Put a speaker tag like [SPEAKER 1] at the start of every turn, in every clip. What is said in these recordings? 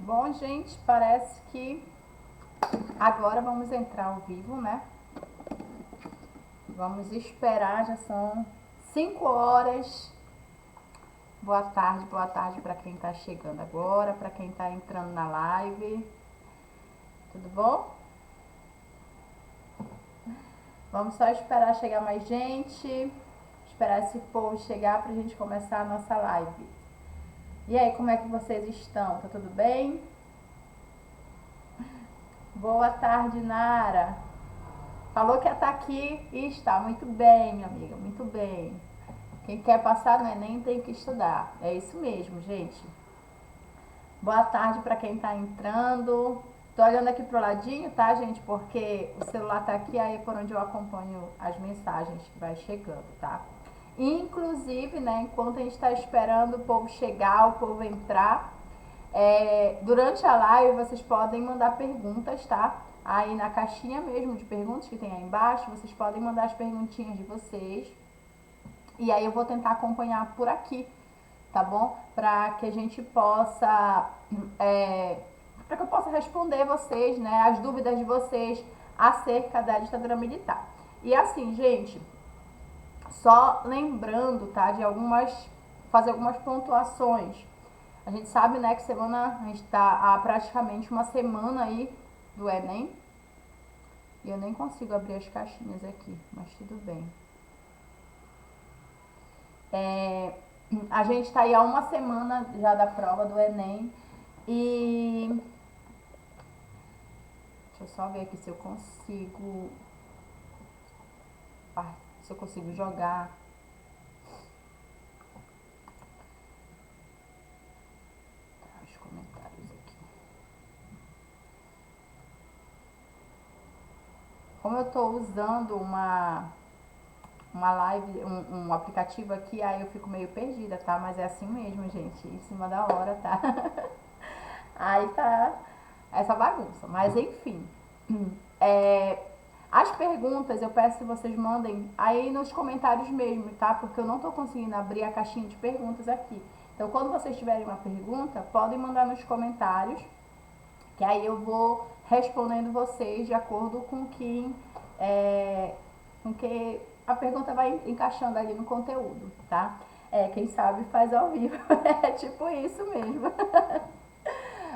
[SPEAKER 1] Bom, gente, parece que agora vamos entrar ao vivo, né? Vamos esperar, já são 5 horas. Boa tarde para quem tá chegando agora, para quem tá entrando na live. Tudo bom? Vamos só esperar chegar mais gente, esperar esse povo chegar pra gente começar a nossa live. E aí, como é que vocês estão? Tá tudo bem? Boa tarde, Nara. Falou que ia estar aqui e está. Muito bem, minha amiga, muito bem. Quem quer passar no Enem tem que estudar. É isso mesmo, gente. Boa tarde para quem está entrando. Tô olhando aqui pro ladinho, tá, gente? Porque o celular tá aqui, aí é por onde eu acompanho as mensagens que vai chegando, tá? Inclusive, né, enquanto a gente está esperando o povo chegar, o povo entrar, durante a live vocês podem mandar perguntas, tá? Aí na caixinha mesmo de perguntas que tem aí embaixo, vocês podem mandar as perguntinhas de vocês. E aí eu vou tentar acompanhar por aqui, tá bom? Para que a gente possa, para que eu possa responder vocês, né, as dúvidas de vocês acerca da ditadura militar. E assim, gente, só lembrando, tá, de fazer algumas pontuações. A gente sabe, né, que a gente está há praticamente uma semana aí do Enem. E eu nem consigo abrir as caixinhas aqui, mas tudo bem. A gente está aí há uma semana já da prova do Enem e deixa eu só ver aqui se eu consigo jogar. Os comentários aqui. Como eu estou usando uma live, um aplicativo aqui, aí eu fico meio perdida, tá? Mas é assim mesmo, gente, em cima da hora, tá? Aí tá essa bagunça, mas enfim. As perguntas eu peço que vocês mandem aí nos comentários mesmo, tá? Porque eu não tô conseguindo abrir a caixinha de perguntas aqui. Então, quando vocês tiverem uma pergunta, podem mandar nos comentários, que aí eu vou respondendo vocês de acordo com que a pergunta vai encaixando ali no conteúdo, tá? Quem sabe faz ao vivo. É tipo isso mesmo.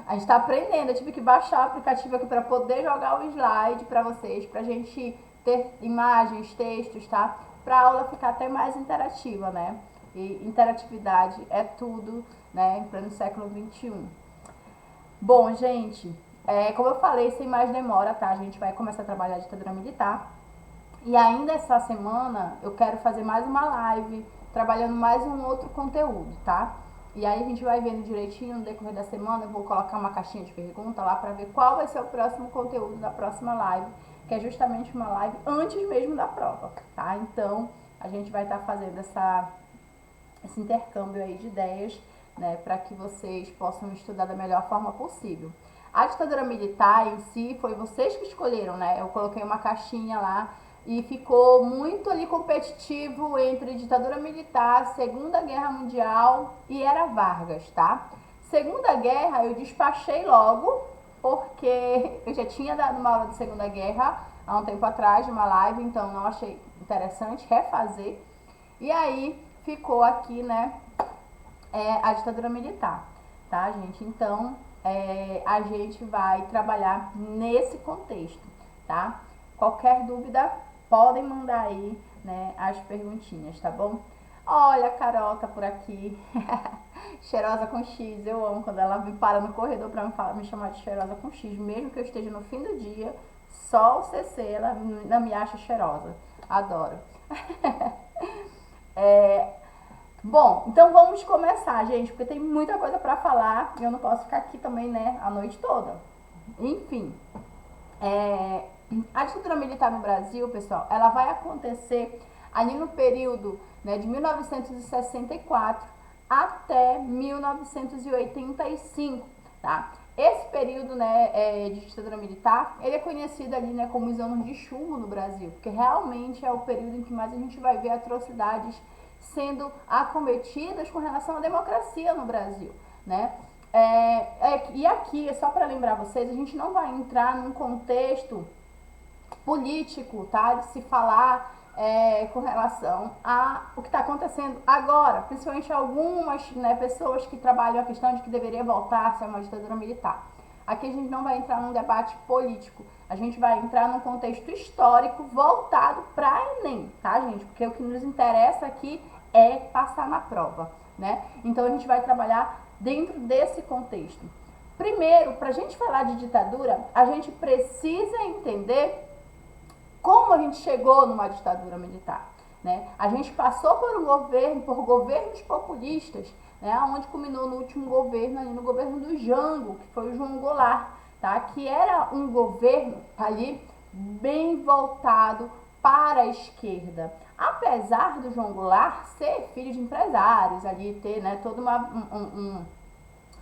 [SPEAKER 1] A gente tá aprendendo, eu tive que baixar o aplicativo aqui para poder jogar o slide para vocês, pra gente ter imagens, textos, tá? Pra aula ficar até mais interativa, né? E interatividade é tudo, né, em pleno século XXI. Bom, gente, como eu falei, sem mais demora, tá? A gente vai começar a trabalhar a ditadura militar. E ainda essa semana eu quero fazer mais uma live, trabalhando mais um outro conteúdo, tá? E aí a gente vai vendo direitinho no decorrer da semana, eu vou colocar uma caixinha de pergunta lá para ver qual vai ser o próximo conteúdo da próxima live, que é justamente uma live antes mesmo da prova, tá? Então a gente vai estar fazendo esse intercâmbio aí de ideias, né, para que vocês possam estudar da melhor forma possível. A ditadura militar em si foi vocês que escolheram, né? Eu coloquei uma caixinha lá e ficou muito ali competitivo entre ditadura militar, Segunda Guerra Mundial e Era Vargas, tá? Segunda Guerra eu despachei logo, porque eu já tinha dado uma aula de Segunda Guerra há um tempo atrás, numa live, então não achei interessante refazer. E aí ficou aqui, né, a ditadura militar, tá, gente? Então, a gente vai trabalhar nesse contexto, tá? Qualquer dúvida, podem mandar aí, né, as perguntinhas, tá bom? Olha, a Carol tá por aqui. Cheirosa com X, eu amo quando ela me para no corredor pra me chamar de cheirosa com X, mesmo que eu esteja no fim do dia, só o CC, ela não me acha cheirosa. Adoro. Bom, então vamos começar, gente, porque tem muita coisa pra falar e eu não posso ficar aqui também, né, a noite toda. Enfim, a ditadura militar no Brasil, pessoal, ela vai acontecer ali no período, né, de 1964 até 1985, tá? Esse período, né, de ditadura militar, ele é conhecido ali, né, como os anos de chumbo no Brasil, porque realmente é o período em que mais a gente vai ver atrocidades sendo acometidas com relação à democracia no Brasil, né? E aqui, só para lembrar vocês, a gente não vai entrar num contexto político, tá? De se falar com relação a o que está acontecendo agora, principalmente algumas, né, pessoas que trabalham a questão de que deveria voltar a ser uma ditadura militar. Aqui a gente não vai entrar num debate político, a gente vai entrar num contexto histórico voltado para Enem, tá, gente? Porque o que nos interessa aqui é passar na prova, né? Então a gente vai trabalhar dentro desse contexto. Primeiro, para a gente falar de ditadura, a gente precisa entender como a gente chegou numa ditadura militar, né? A gente passou por governos populistas, né? Onde culminou no último governo, ali no governo do Jango, que foi o João Goulart, tá? Que era um governo ali bem voltado para a esquerda. Apesar do João Goulart ser filho de empresários, ali ter, né, toda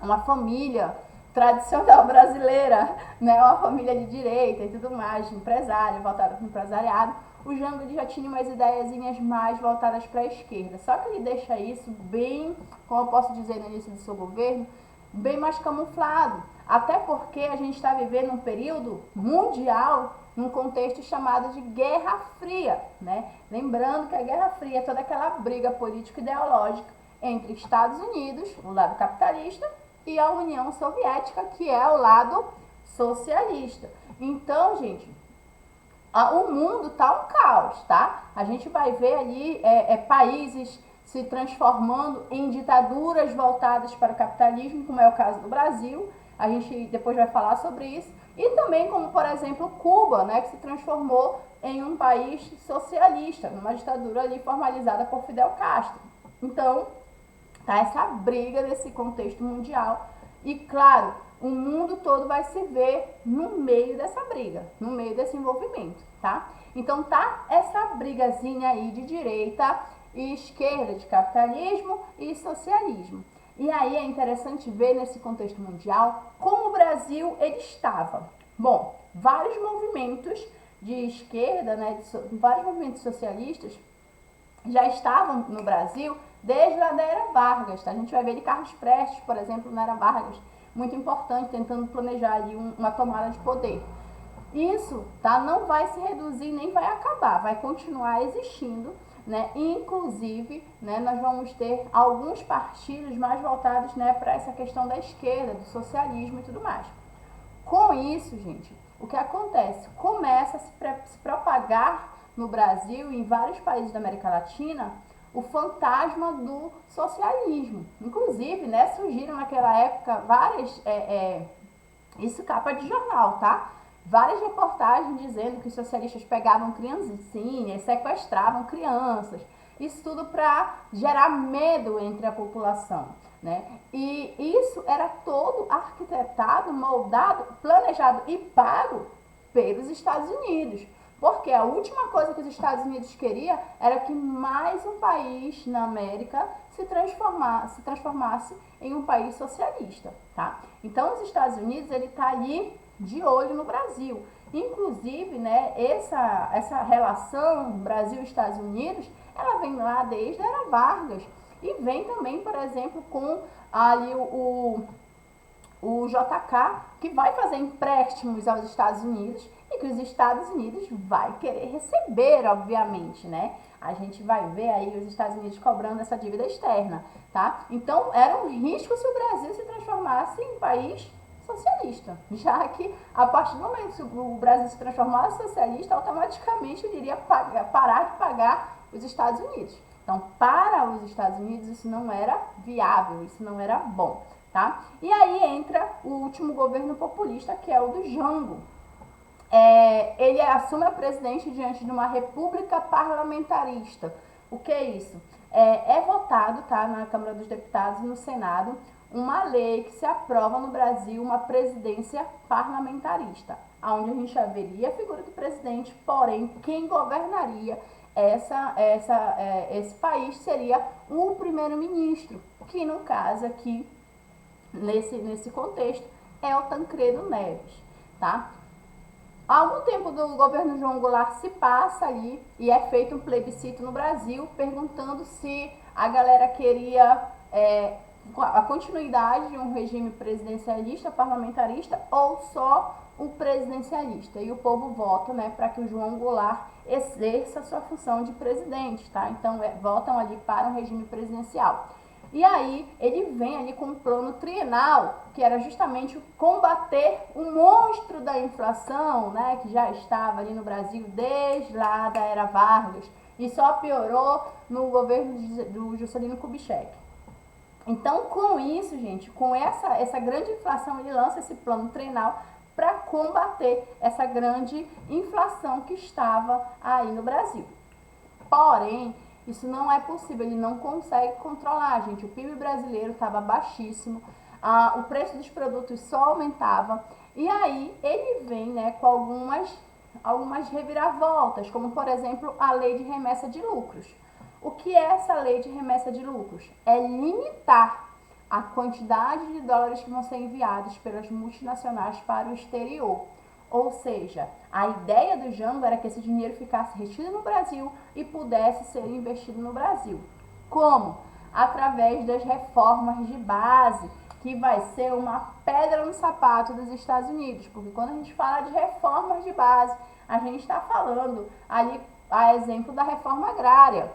[SPEAKER 1] uma família tradicional brasileira, né, uma família de direita e tudo mais, de empresário, voltada para o empresariado, o Jango já tinha umas ideiazinhas mais voltadas para a esquerda. Só que ele deixa isso bem, como eu posso dizer no início do seu governo, bem mais camuflado. Até porque a gente está vivendo um período mundial num contexto chamado de Guerra Fria, né? Lembrando que a Guerra Fria é toda aquela briga político-ideológica entre Estados Unidos, o lado capitalista, e a União Soviética, que é o lado socialista. Então, gente, o mundo tá um caos, tá? A gente vai ver ali países se transformando em ditaduras voltadas para o capitalismo, como é o caso do Brasil. A gente depois vai falar sobre isso. E também como, por exemplo, Cuba, né, que se transformou em um país socialista, numa ditadura ali formalizada por Fidel Castro. Então, tá essa briga nesse contexto mundial. E, claro, o mundo todo vai se ver no meio dessa briga, no meio desse envolvimento, tá? Então, tá essa brigazinha aí de direita e esquerda, de capitalismo e socialismo. E aí é interessante ver nesse contexto mundial como o Brasil ele estava. Bom, vários movimentos de esquerda, né, vários movimentos socialistas já estavam no Brasil desde a era Vargas, tá? A gente vai ver de Carlos Prestes, por exemplo, na era Vargas, muito importante, tentando planejar ali uma tomada de poder. Isso, tá? Não vai se reduzir nem vai acabar, vai continuar existindo, né? Inclusive, né, nós vamos ter alguns partidos mais voltados, né, para essa questão da esquerda, do socialismo e tudo mais. Com isso, gente, o que acontece? Começa a se propagar no Brasil e em vários países da América Latina o fantasma do socialismo. Inclusive, né, surgiram naquela época várias, isso capa de jornal, tá? Várias reportagens dizendo que os socialistas pegavam criancinhas, sequestravam crianças. Isso tudo para gerar medo entre a população, né? E isso era todo arquitetado, moldado, planejado e pago pelos Estados Unidos. Porque a última coisa que os Estados Unidos queria era que mais um país na América se transformasse em um país socialista, tá? Então, os Estados Unidos, ele tá ali de olho no Brasil. Inclusive, né, essa relação Brasil-Estados Unidos, ela vem lá desde a era Vargas. E vem também, por exemplo, com ali o JK, que vai fazer empréstimos aos Estados Unidos e que os Estados Unidos vai querer receber, obviamente, né? A gente vai ver aí os Estados Unidos cobrando essa dívida externa, tá? Então, era um risco se o Brasil se transformasse em país socialista, já que a partir do momento que o Brasil se transformasse em socialista, automaticamente ele iria parar de pagar os Estados Unidos. Então, para os Estados Unidos, isso não era viável, isso não era bom, tá? E aí entra o último governo populista, que é o do Jango. Ele assume a presidência diante de uma república parlamentarista. O que é isso? É votado, tá, na Câmara dos Deputados e no Senado, uma lei que se aprova no Brasil uma presidência parlamentarista, onde a gente haveria a figura do presidente, porém, quem governaria esse país seria o primeiro-ministro, que no caso aqui, nesse contexto, é o Tancredo Neves, tá? Algum tempo do governo João Goulart se passa ali e é feito um plebiscito no Brasil perguntando se a galera queria a continuidade de um regime presidencialista, parlamentarista ou só o presidencialista. E o povo vota, né, para que o João Goulart exerça a sua função de presidente, tá? Então, votam ali para um regime presidencial. E aí, ele vem ali com um plano trienal, que era justamente combater o monstro da inflação, né, que já estava ali no Brasil desde lá da era Vargas, e só piorou no governo do Juscelino Kubitschek. Então, com isso, gente, com essa grande inflação, ele lança esse plano trienal para combater essa grande inflação que estava aí no Brasil. Porém, isso não é possível, ele não consegue controlar, gente. O PIB brasileiro estava baixíssimo, o preço dos produtos só aumentava, e aí ele vem, né, com algumas reviravoltas, como, por exemplo, a lei de remessa de lucros. O que é essa lei de remessa de lucros? É limitar a quantidade de dólares que vão ser enviados pelas multinacionais para o exterior. Ou seja, a ideia do Jango era que esse dinheiro ficasse retido no Brasil e pudesse ser investido no Brasil. Como? Através das reformas de base, que vai ser uma pedra no sapato dos Estados Unidos. Porque quando a gente fala de reformas de base, a gente está falando ali, a exemplo da reforma agrária,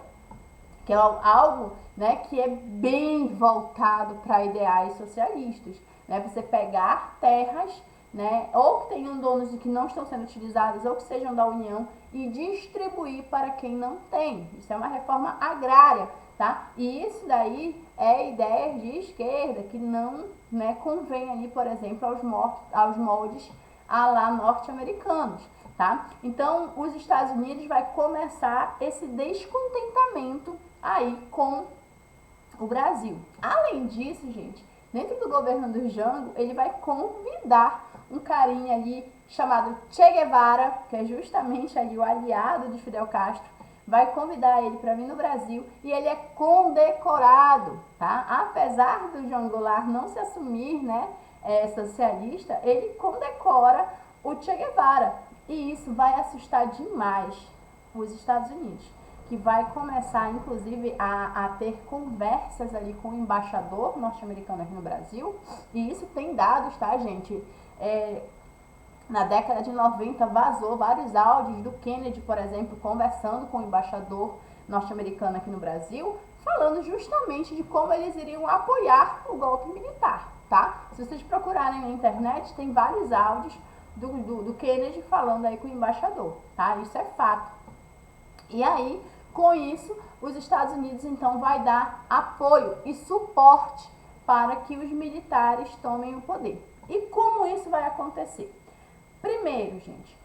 [SPEAKER 1] que é algo, né, que é bem voltado para ideais socialistas, né? Você pegar terras, né, ou que tenham donos e que não estão sendo utilizadas, ou que sejam da União, e distribuir para quem não tem. Isso é uma reforma agrária, tá? E isso daí é ideia de esquerda, que não, né, convém ali, por exemplo, aos moldes à lá norte-americanos, tá? Então, os Estados Unidos vai começar esse descontentamento aí com o Brasil. Além disso, gente, dentro do governo do Jango, ele vai convidar um carinha ali chamado Che Guevara, que é justamente ali o aliado de Fidel Castro, vai convidar ele para vir no Brasil e ele é condecorado, tá? Apesar do João Goulart não se assumir, né, socialista, ele condecora o Che Guevara. E isso vai assustar demais os Estados Unidos, que vai começar, inclusive, a ter conversas ali com o embaixador norte-americano aqui no Brasil. E isso tem dados, tá, gente? Na década de 90 vazou vários áudios do Kennedy, por exemplo, conversando com o embaixador norte-americano aqui no Brasil, falando justamente de como eles iriam apoiar o golpe militar, tá? Se vocês procurarem na internet, tem vários áudios do Kennedy falando aí com o embaixador, tá? Isso é fato. E aí, com isso, os Estados Unidos, então, vai dar apoio e suporte para que os militares tomem o poder. E como isso vai acontecer? Primeiro, gente,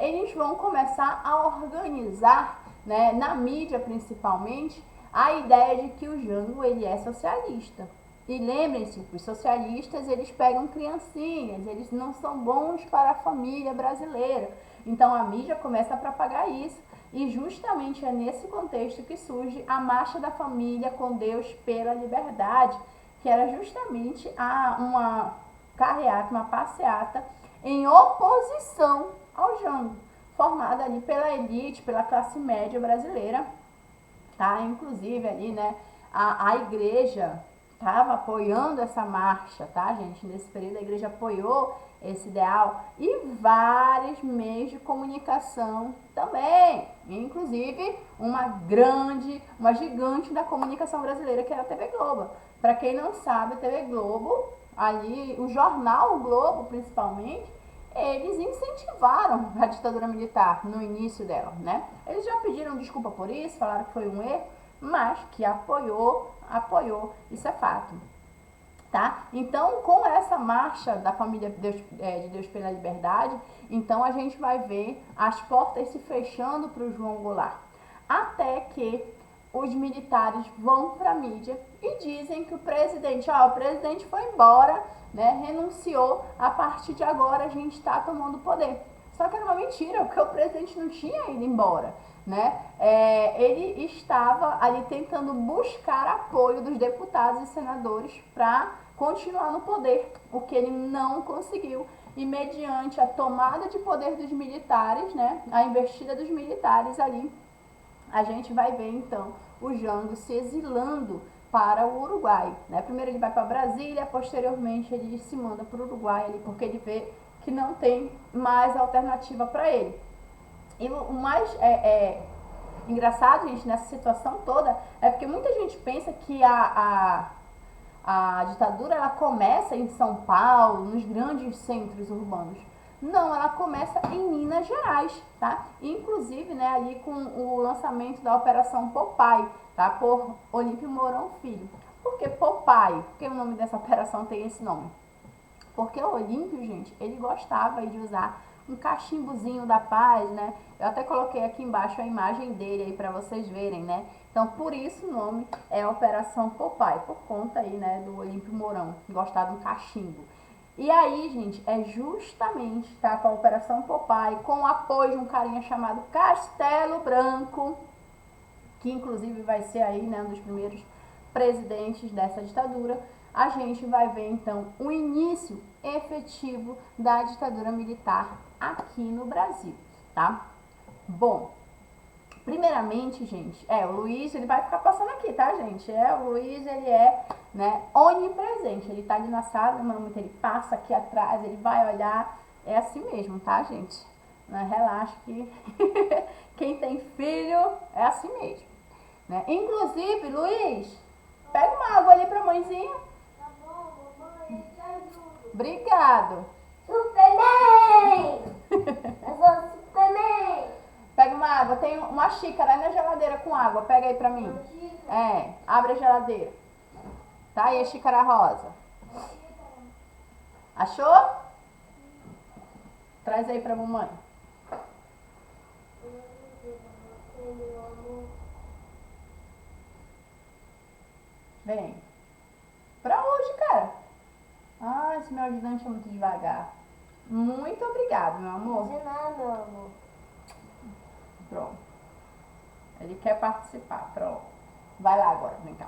[SPEAKER 1] eles vão começar a organizar, né, na mídia principalmente, a ideia de que o Jango, ele é socialista. E lembrem-se, os socialistas, eles pegam criancinhas, eles não são bons para a família brasileira. Então, a mídia começa a propagar isso. E justamente é nesse contexto que surge a Marcha da Família com Deus pela Liberdade, que era justamente uma carreata, uma passeata em oposição ao Jango, formada ali pela elite, pela classe média brasileira, tá? Inclusive ali, né, a igreja estava apoiando essa marcha, tá, gente? Nesse período a igreja apoiou esse ideal e vários meios de comunicação também, inclusive uma gigante da comunicação brasileira, que era a TV Globo. Para quem não sabe, a TV Globo, ali, o jornal o Globo principalmente, eles incentivaram a ditadura militar no início dela, né? Eles já pediram desculpa por isso, falaram que foi um erro, mas que apoiou, isso é fato. Tá? Então, com essa marcha da família de Deus pela Liberdade, então a gente vai ver as portas se fechando para o João Goulart. Até que os militares vão para a mídia e dizem que o presidente foi embora, né, renunciou, a partir de agora a gente está tomando poder. Só que era uma mentira, porque o presidente não tinha ido embora, né? Ele estava ali tentando buscar apoio dos deputados e senadores para continuar no poder, o que ele não conseguiu. E mediante a tomada de poder dos militares, né, a investida dos militares ali, a gente vai ver então o Jango se exilando para o Uruguai, né? Primeiro ele vai para Brasília, posteriormente ele se manda para o Uruguai ali, porque ele vê que não tem mais alternativa para ele. E o mais engraçado, gente, nessa situação toda, é porque muita gente pensa que a ditadura ela começa em São Paulo, nos grandes centros urbanos. Não, ela começa em Minas Gerais, tá? Inclusive, né, ali com o lançamento da Operação Popeye, tá? Por Olímpio Mourão Filho. Por que Popeye? Por que o nome dessa operação tem esse nome? Porque o Olímpio, gente, ele gostava de usar um cachimbozinho da paz, né? Eu até coloquei aqui embaixo a imagem dele aí para vocês verem, né? Então, por isso o nome é Operação Popeye, por conta aí, né, do Olímpio Mourão, gostar de um cachimbo. E aí, gente, é justamente, tá, com a Operação Popeye, com o apoio de um carinha chamado Castelo Branco, que inclusive vai ser aí, né, um dos primeiros presidentes dessa ditadura, a gente vai ver, então, o início efetivo da ditadura militar aqui no Brasil, tá? Bom, primeiramente, gente, o Luiz, ele vai ficar passando aqui, tá, gente? O Luiz, ele é, né, onipresente. Ele tá ali na sala, demorando muito, ele passa aqui atrás, ele vai olhar. É assim mesmo, tá, gente? Né? Relaxa que quem tem filho é assim mesmo, né? Inclusive, Luiz, pega uma água ali pra mãezinha.
[SPEAKER 2] Tá bom, mamãe, eu te ajudo.
[SPEAKER 1] Obrigado.
[SPEAKER 2] Superman! Eu sou Superman!
[SPEAKER 1] Pega uma água, tem uma xícara aí na geladeira com água, pega aí pra mim. Abre a geladeira. Tá aí a xícara rosa. Achou? Traz aí pra mamãe. Vem. Pra hoje, cara. Ah, esse meu ajudante é muito devagar. Muito obrigado, meu amor.
[SPEAKER 2] De nada, meu amor.
[SPEAKER 1] Pronto. Ele quer participar. Pronto. Vai lá agora, vem cá.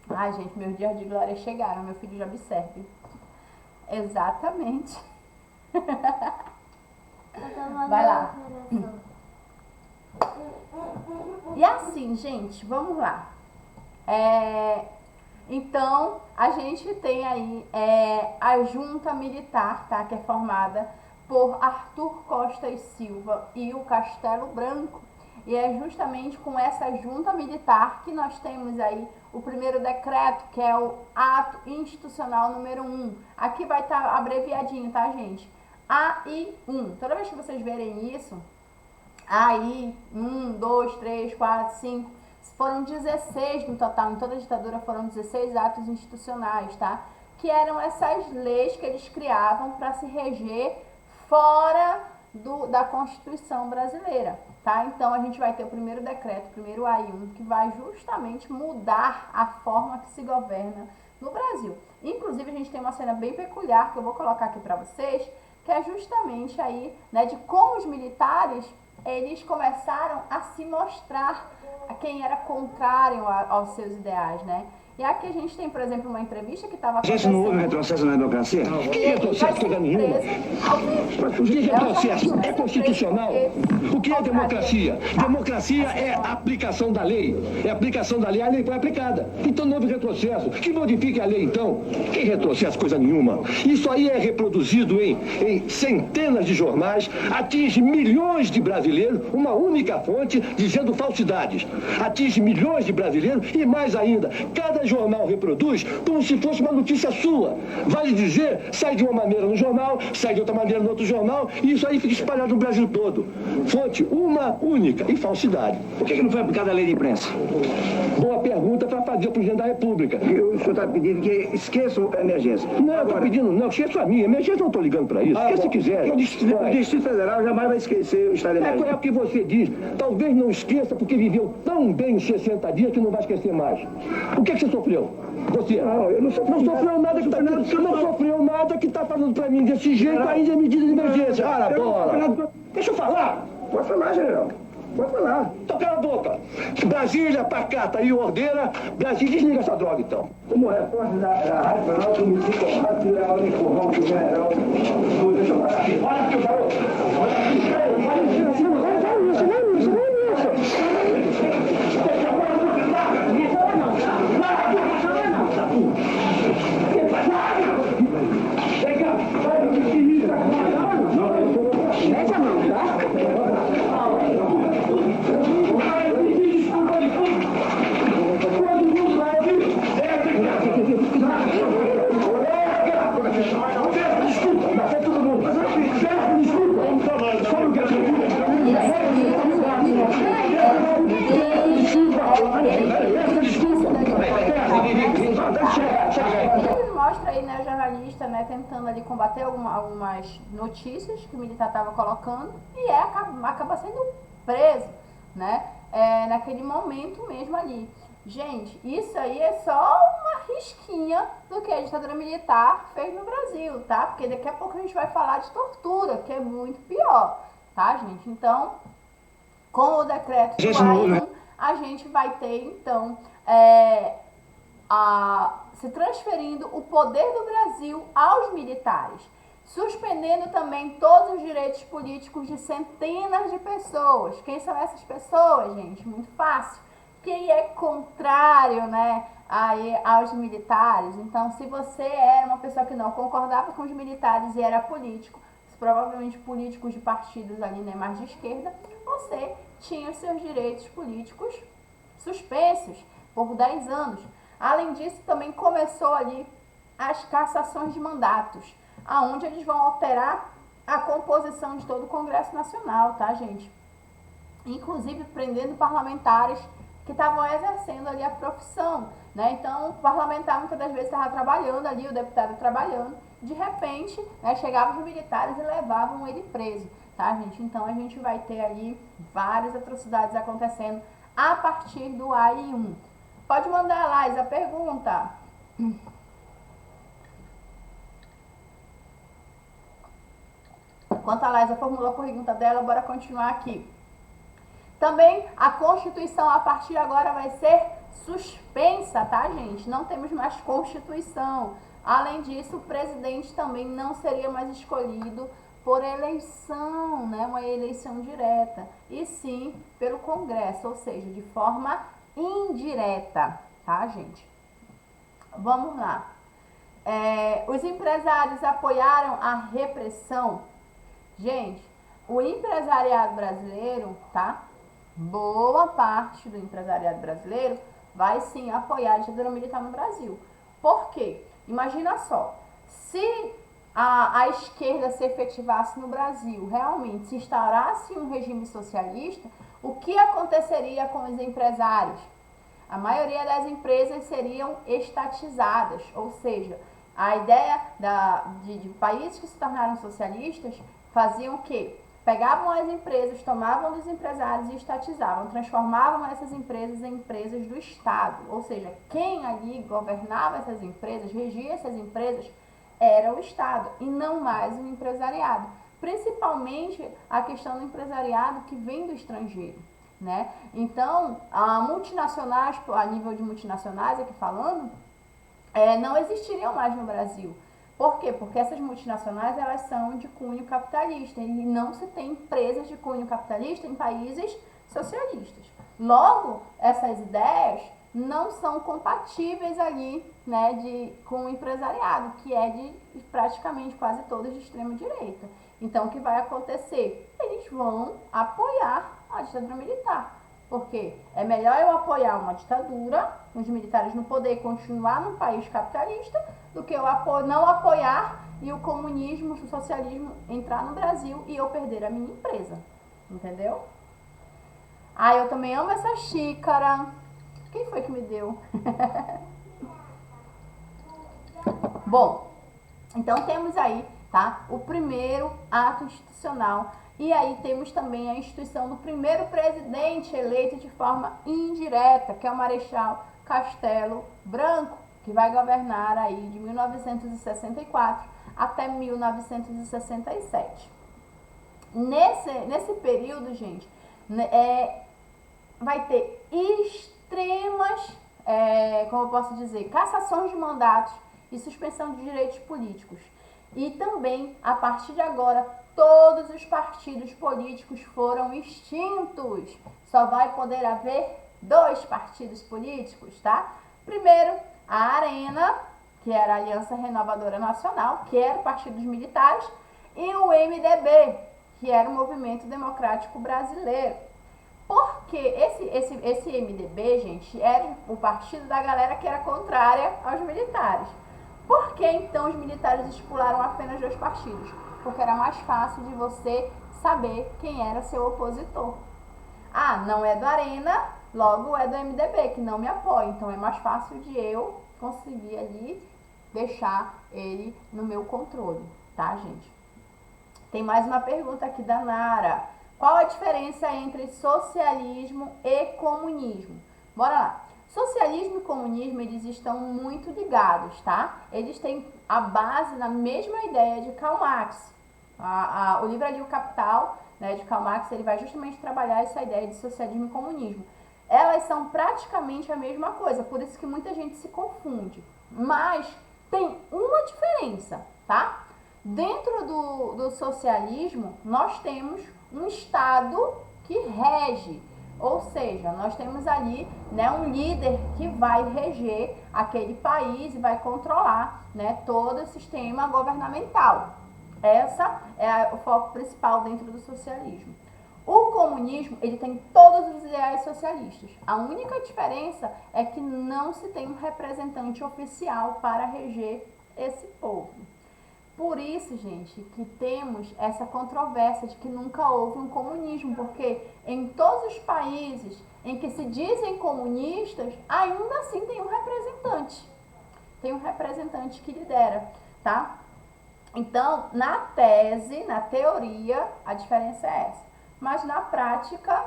[SPEAKER 1] Ai, gente, meus dias de glória chegaram. Meu filho já observe. Exatamente. Vai lá. E assim, gente, vamos lá. Então, a gente tem aí a junta militar, tá? Que é formada por Arthur Costa e Silva e o Castelo Branco. E é justamente com essa junta militar que nós temos aí o primeiro decreto, que é o ato institucional número 1. Aqui vai estar abreviadinho, tá, gente? AI1. Toda vez que vocês verem isso, AI, 1, 2, 3, 4, 5, foram 16 no total, em toda a ditadura foram 16 atos institucionais, tá? Que eram essas leis que eles criavam para se reger fora da Constituição brasileira, tá? Então a gente vai ter o primeiro decreto, o primeiro AI1, que vai justamente mudar a forma que se governa no Brasil. Inclusive a gente tem uma cena bem peculiar que eu vou colocar aqui para vocês, que é justamente aí, né, de como os militares eles começaram a se mostrar a quem era contrário aos seus ideais, né? E aqui a gente tem, por exemplo, uma entrevista que estava acontecendo...
[SPEAKER 3] Gente, não houve retrocesso na democracia? Que retrocesso coisa nenhuma? Que retrocesso? É constitucional? O que é democracia? Democracia é a aplicação da lei. É a aplicação da lei, a lei foi aplicada. Então não houve retrocesso. Que modifique a lei, então? Que retrocesso coisa nenhuma? Isso aí é reproduzido em centenas de jornais, atinge milhões de brasileiros, uma única fonte dizendo falsidades. Atinge milhões de brasileiros e mais ainda, cada jornal reproduz como se fosse uma notícia sua. Vale dizer, sai de uma maneira no jornal, sai de outra maneira no outro jornal, e isso aí fica espalhado no Brasil todo. Fonte uma única e falsidade.
[SPEAKER 4] Por que não foi aplicada a lei de imprensa?
[SPEAKER 3] Boa pergunta para fazer para o presidente da República.
[SPEAKER 4] O senhor está pedindo que esqueça a emergência.
[SPEAKER 3] Não, eu estou pedindo, não, esqueça a minha. Emergência eu não estou ligando para isso. Esqueça se quiser.
[SPEAKER 4] O Distrito Federal jamais vai esquecer o estado de emergência.
[SPEAKER 3] É o que você diz. Talvez não esqueça porque viveu tão bem em 60 dias que não vai esquecer mais. O que você sofreu? Você?
[SPEAKER 4] Não, eu não sofri.
[SPEAKER 3] Não sofreu nada que está não sofreu nada que está falando para mim desse jeito, ainda é medida de emergência. Cara, bola. Deixa eu falar.
[SPEAKER 4] Pode falar, general. Pode falar.
[SPEAKER 3] Então cala a boca. Brasília, pacata e ordeira. Brasília, desliga essa droga, então.
[SPEAKER 4] Como repórter da Rádio Planalto, eu me sinto honrado de dar aula empurrão que o general... Deixa eu falar. Olha aqui, garoto. Olha aqui.
[SPEAKER 1] Mostra aí, né, o jornalista, né, tentando ali combater algumas notícias que o militar estava colocando e acaba sendo preso, né, naquele momento mesmo ali. Gente, isso aí é só uma risquinha do que a ditadura militar fez no Brasil, tá? Porque daqui a pouco a gente vai falar de tortura, que é muito pior, tá, gente? Então, com o decreto do AI-1, a gente vai ter, então, se transferindo o poder do Brasil aos militares, suspendendo também todos os direitos políticos de centenas de pessoas. Quem são essas pessoas, gente? Muito fácil. Quem é contrário, né, aos militares. Então, se você era uma pessoa que não concordava com os militares e era político, provavelmente políticos de partidos ali, né, mais de esquerda, você tinha os seus direitos políticos suspensos por 10 anos. Além disso, também começou ali as cassações de mandatos, aonde eles vão alterar a composição de todo o Congresso Nacional, tá, gente? Inclusive prendendo parlamentares que estavam exercendo ali a profissão, né? Então, o parlamentar muitas das vezes estava trabalhando ali, o deputado trabalhando, de repente, né, chegavam os militares e levavam ele preso, tá, gente? Então, a gente vai ter ali várias atrocidades acontecendo a partir do AI-1. Pode mandar, Laís, a pergunta. Enquanto a Laísa formulou a pergunta dela, bora continuar aqui. Também a Constituição, a partir de agora, vai ser suspensa, tá, gente? Não temos mais Constituição. Além disso, o presidente também não seria mais escolhido por eleição, né? Uma eleição direta. E sim pelo Congresso, ou seja, de forma indireta, tá, gente? Vamos lá. Os empresários apoiaram a repressão. Gente, o empresariado brasileiro, tá? Boa parte do empresariado brasileiro vai sim apoiar a ditadura militar no Brasil. Por quê? Imagina só, se a esquerda se efetivasse no Brasil, realmente se instaurasse um regime socialista, o que aconteceria com os empresários? A maioria das empresas seriam estatizadas, ou seja, a ideia de países que se tornaram socialistas faziam o quê? Pegavam as empresas, tomavam dos empresários e estatizavam, transformavam essas empresas em empresas do Estado. Ou seja, quem ali governava essas empresas, regia essas empresas, era o Estado e não mais o empresariado. Principalmente a questão do empresariado que vem do estrangeiro, né? Então, multinacionais, a nível de multinacionais aqui falando, não existiriam mais no Brasil. Por quê? Porque essas multinacionais, elas são de cunho capitalista e não se tem empresas de cunho capitalista em países socialistas. Logo, essas ideias não são compatíveis ali, né, com o empresariado, que é de praticamente quase todos de extrema direita. Então, o que vai acontecer? Eles vão apoiar a ditadura militar. Porque é melhor eu apoiar uma ditadura, os militares no poder e continuar num país capitalista, do que eu não apoiar e o comunismo, o socialismo entrar no Brasil e eu perder a minha empresa. Entendeu? Eu também amo essa xícara. Quem foi que me deu? Bom, então temos aí, tá, o primeiro ato institucional. E aí temos também a instituição do primeiro presidente eleito de forma indireta, que é o Marechal Castelo Branco, que vai governar aí de 1964 até 1967. Nesse período, gente, vai ter extremas, como eu posso dizer, cassações de mandatos e suspensão de direitos políticos. E também, a partir de agora, todos os partidos políticos foram extintos. Só vai poder haver 2 partidos políticos, tá? Primeiro, a Arena, que era a Aliança Renovadora Nacional, que era o Partido dos Militares, e o MDB, que era o Movimento Democrático Brasileiro. Porque esse MDB, gente, era o partido da galera que era contrária aos militares. Por que então os militares estipularam apenas 2 partidos? Porque era mais fácil de você saber quem era seu opositor. Não é do Arena, Logo é do MDB, que não me apoia. Então é mais fácil de eu conseguir ali deixar ele no meu controle, tá, gente? Tem mais uma pergunta aqui da Nara. Qual a diferença entre socialismo e comunismo? Bora lá. Socialismo e comunismo, eles estão muito ligados, tá? Eles têm a base na mesma ideia de Karl Marx. O livro ali, O Capital, né, de Karl Marx, ele vai justamente trabalhar essa ideia de socialismo e comunismo. Elas são praticamente a mesma coisa, por isso que muita gente se confunde. Mas tem uma diferença, tá? Dentro do socialismo, nós temos um Estado que rege, ou seja, nós temos ali, né, um líder que vai reger aquele país e vai controlar, né, todo o sistema governamental. Essa é o foco principal dentro do socialismo. O comunismo, ele tem todos os ideais socialistas. A única diferença é que não se tem um representante oficial para reger esse povo. Por isso, gente, que temos essa controvérsia de que nunca houve um comunismo, porque em todos os países em que se dizem comunistas, ainda assim tem um representante. Tem um representante que lidera, tá? Então, na tese, na teoria, a diferença é essa. Mas na prática,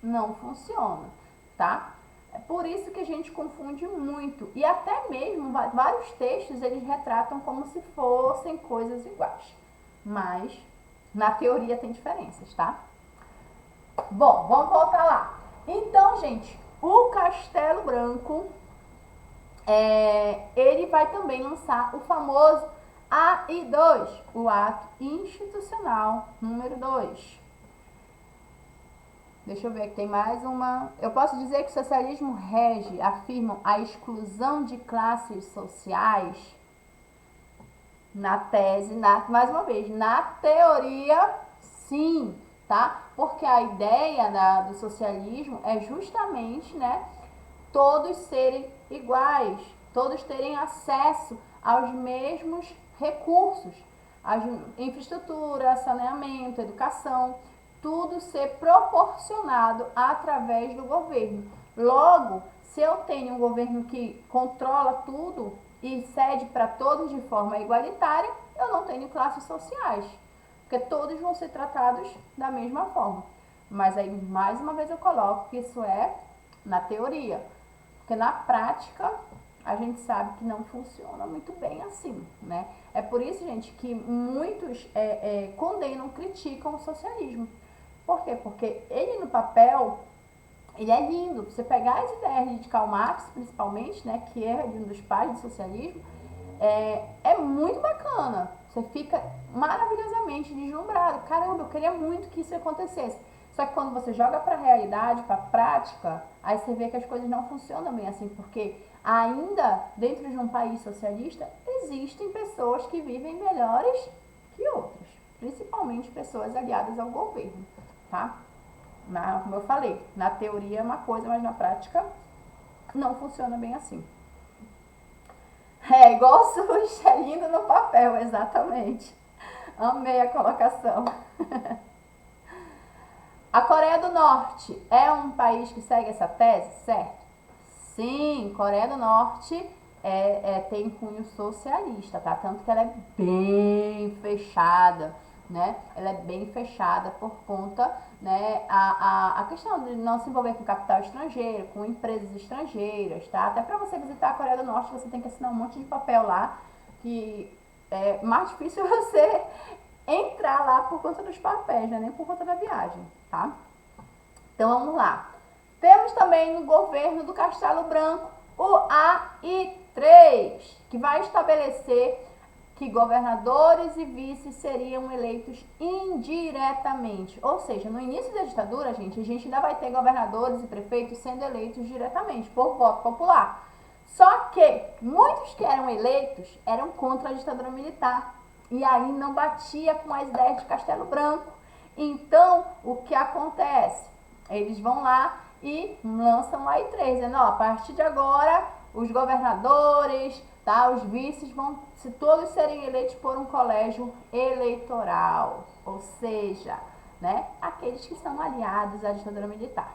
[SPEAKER 1] não funciona, tá? É por isso que a gente confunde muito. E até mesmo, vários textos, eles retratam como se fossem coisas iguais. Mas, na teoria, tem diferenças, tá? Bom, vamos voltar lá. Então, gente, o Castelo Branco, ele vai também lançar o famoso AI2, o Ato Institucional número 2. Deixa eu ver, que tem mais uma. Eu posso dizer que o socialismo rege, afirmam, a exclusão de classes sociais? Na tese, mais uma vez, na teoria, sim, tá? Porque a ideia do socialismo é justamente, né, todos serem iguais, todos terem acesso aos mesmos recursos, a infraestrutura, saneamento, educação, tudo ser proporcionado através do governo. Logo, se eu tenho um governo que controla tudo e cede para todos de forma igualitária, eu não tenho classes sociais, porque todos vão ser tratados da mesma forma. Mas aí, mais uma vez, eu coloco que isso é na teoria, porque na prática a gente sabe que não funciona muito bem assim, né? É por isso, gente, que muitos condenam, criticam o socialismo. Por quê? Porque ele no papel, ele é lindo. Você pegar as ideias de Karl Marx, principalmente, né, que é um dos pais do socialismo, é muito bacana. Você fica maravilhosamente deslumbrado. Caramba, eu queria muito que isso acontecesse. Só que quando você joga para a realidade, para a prática, aí você vê que as coisas não funcionam bem assim, porque ainda dentro de um país socialista, existem pessoas que vivem melhores que outras, principalmente pessoas aliadas ao governo, tá? Como eu falei, na teoria é uma coisa, mas na prática não funciona bem assim. É igual o SUS, é lindo no papel, exatamente. Amei a colocação. A Coreia do Norte é um país que segue essa tese, certo? Sim, Coreia do Norte tem cunho socialista, tá? Tanto que ela é bem fechada, né? Ela é bem fechada por conta, né, a questão de não se envolver com capital estrangeiro, com empresas estrangeiras, tá? Até para você visitar a Coreia do Norte, você tem que assinar um monte de papel lá, que é mais difícil você entrar lá por conta dos papéis, né? Nem por conta da viagem, tá? Então, vamos lá. Temos também no governo do Castelo Branco o AI3, que vai estabelecer que governadores e vices seriam eleitos indiretamente. Ou seja, no início da ditadura, gente, a gente ainda vai ter governadores e prefeitos sendo eleitos diretamente, por voto popular. Só que muitos que eram eleitos eram contra a ditadura militar. E aí não batia com as ideias de Castelo Branco. Então, o que acontece? Eles vão lá e lançam o AI3, dizendo, ó, a partir de agora, os governadores, tá, os vices vão, se todos serem eleitos por um colégio eleitoral, ou seja, né, aqueles que são aliados à ditadura militar.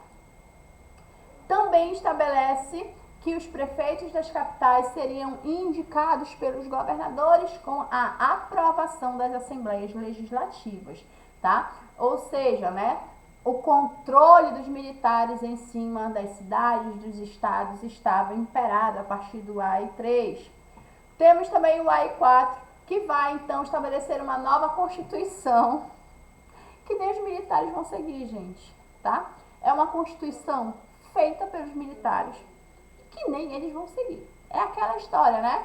[SPEAKER 1] Também estabelece que os prefeitos das capitais seriam indicados pelos governadores com a aprovação das assembleias legislativas, tá? Ou seja, né, o controle dos militares em cima das cidades, dos estados, estava imperado a partir do AI-3. Temos também o AI-4, que vai, então, estabelecer uma nova Constituição, que nem os militares vão seguir, gente, tá? É uma Constituição feita pelos militares, que nem eles vão seguir. É aquela história, né?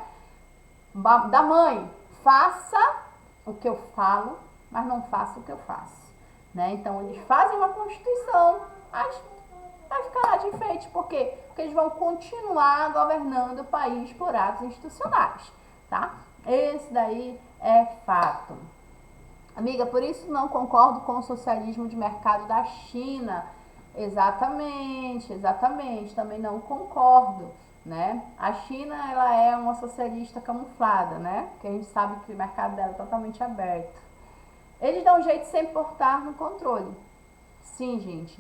[SPEAKER 1] Da mãe, faça o que eu falo, mas não faça o que eu faço. Né? Então, eles fazem uma Constituição, mas vai ficar lá de enfeite. Por quê? Porque eles vão continuar governando o país por atos institucionais, tá? Esse daí é fato. Amiga, por isso não concordo com o socialismo de mercado da China. Exatamente, também não concordo, né? A China, ela é uma socialista camuflada, né? Porque a gente sabe que o mercado dela é totalmente aberto. Eles dão um jeito de sempre portar no controle. Sim, gente,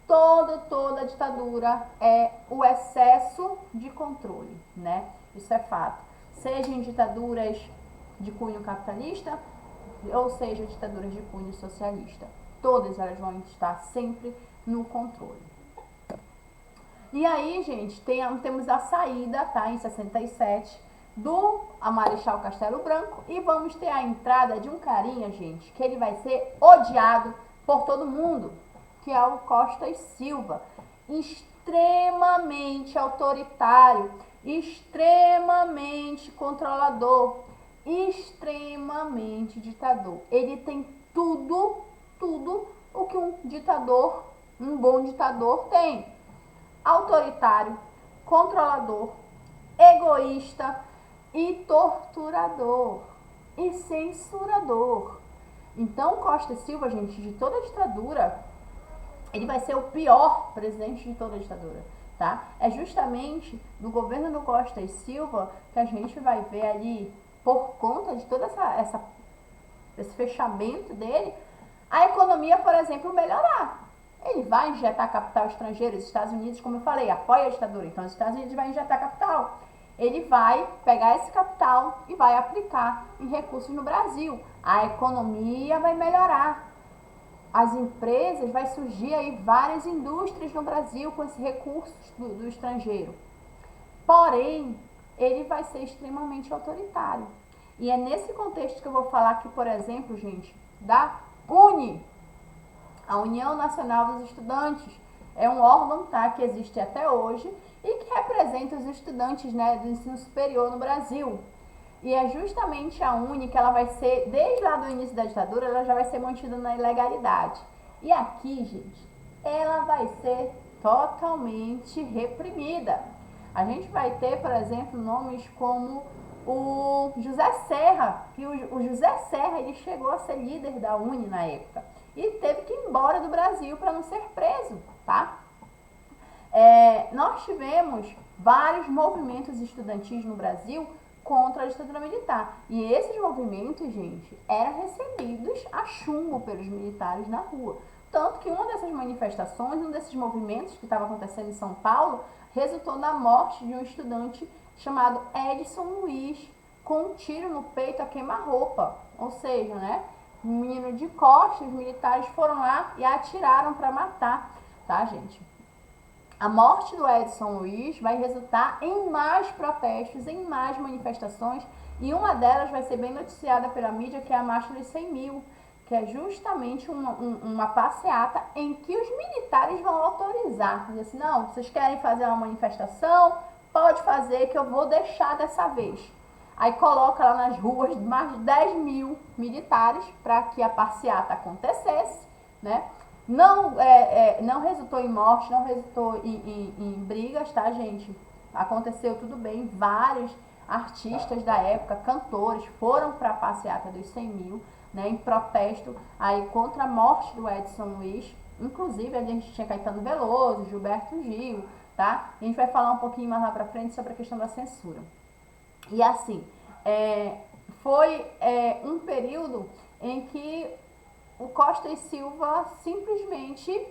[SPEAKER 1] toda ditadura é o excesso de controle, né? Isso é fato. Seja em ditaduras de cunho capitalista, ou seja, ditaduras de cunho socialista. Todas elas vão estar sempre no controle. E aí, gente, temos a saída, tá, em 67, do Marechal Castelo Branco, e vamos ter a entrada de um carinha, gente, que ele vai ser odiado por todo mundo, que é o Costa e Silva. Extremamente autoritário, extremamente controlador, extremamente ditador. Ele tem tudo o que um bom ditador tem. Autoritário, controlador, egoísta e torturador e censurador. Então, Costa e Silva, gente, de toda a ditadura, ele vai ser o pior presidente de toda a ditadura, tá? É justamente no governo do Costa e Silva que a gente vai ver ali, por conta de todo esse fechamento dele, a economia, por exemplo, melhorar. Ele vai injetar capital estrangeiro. Os Estados Unidos, como eu falei, apoia a ditadura. Então, os Estados Unidos vai injetar capital. Ele vai pegar esse capital e vai aplicar em recursos no Brasil. A economia vai melhorar. As empresas, vai surgir aí várias indústrias no Brasil com esses recursos do estrangeiro. Porém, ele vai ser extremamente autoritário. E é nesse contexto que eu vou falar aqui, por exemplo, gente, da UNE, a União Nacional dos Estudantes. É um órgão, tá, que existe até hoje e que representa os estudantes, né, do ensino superior no Brasil. E é justamente a UNE que ela vai ser, desde lá do início da ditadura, ela já vai ser mantida na ilegalidade. E aqui, gente, ela vai ser totalmente reprimida. A gente vai ter, por exemplo, nomes como o José Serra, que o José Serra, ele chegou a ser líder da UNE na época e teve que ir embora do Brasil para não ser preso, tá? Nós tivemos vários movimentos estudantis no Brasil contra a ditadura militar. E esses movimentos, gente, eram recebidos a chumbo pelos militares na rua. Tanto que uma dessas manifestações, um desses movimentos que estava acontecendo em São Paulo, resultou na morte de um estudante chamado Edson Luiz, com um tiro no peito a queima-roupa. Ou seja, né, um menino de costas, os militares foram lá e atiraram para matar, tá, gente? A morte do Edson Luiz vai resultar em mais protestos, em mais manifestações, e uma delas vai ser bem noticiada pela mídia, que é a Marcha dos 100 mil, que é justamente uma passeata em que os militares vão autorizar. Dizer assim, não, vocês querem fazer uma manifestação? Pode fazer, que eu vou deixar dessa vez. Aí coloca lá nas ruas mais de 10 mil militares para que a passeata acontecesse, né? Não resultou em morte, não resultou em brigas, tá, gente? Aconteceu tudo bem. Vários artistas da época, cantores, foram para a passeata dos 100 mil, né, em protesto aí contra a morte do Edson Luiz. Inclusive, a gente tinha Caetano Veloso, Gilberto Gil, tá? A gente vai falar um pouquinho mais lá pra frente sobre a questão da censura. E assim, foi um período em que o Costa e Silva simplesmente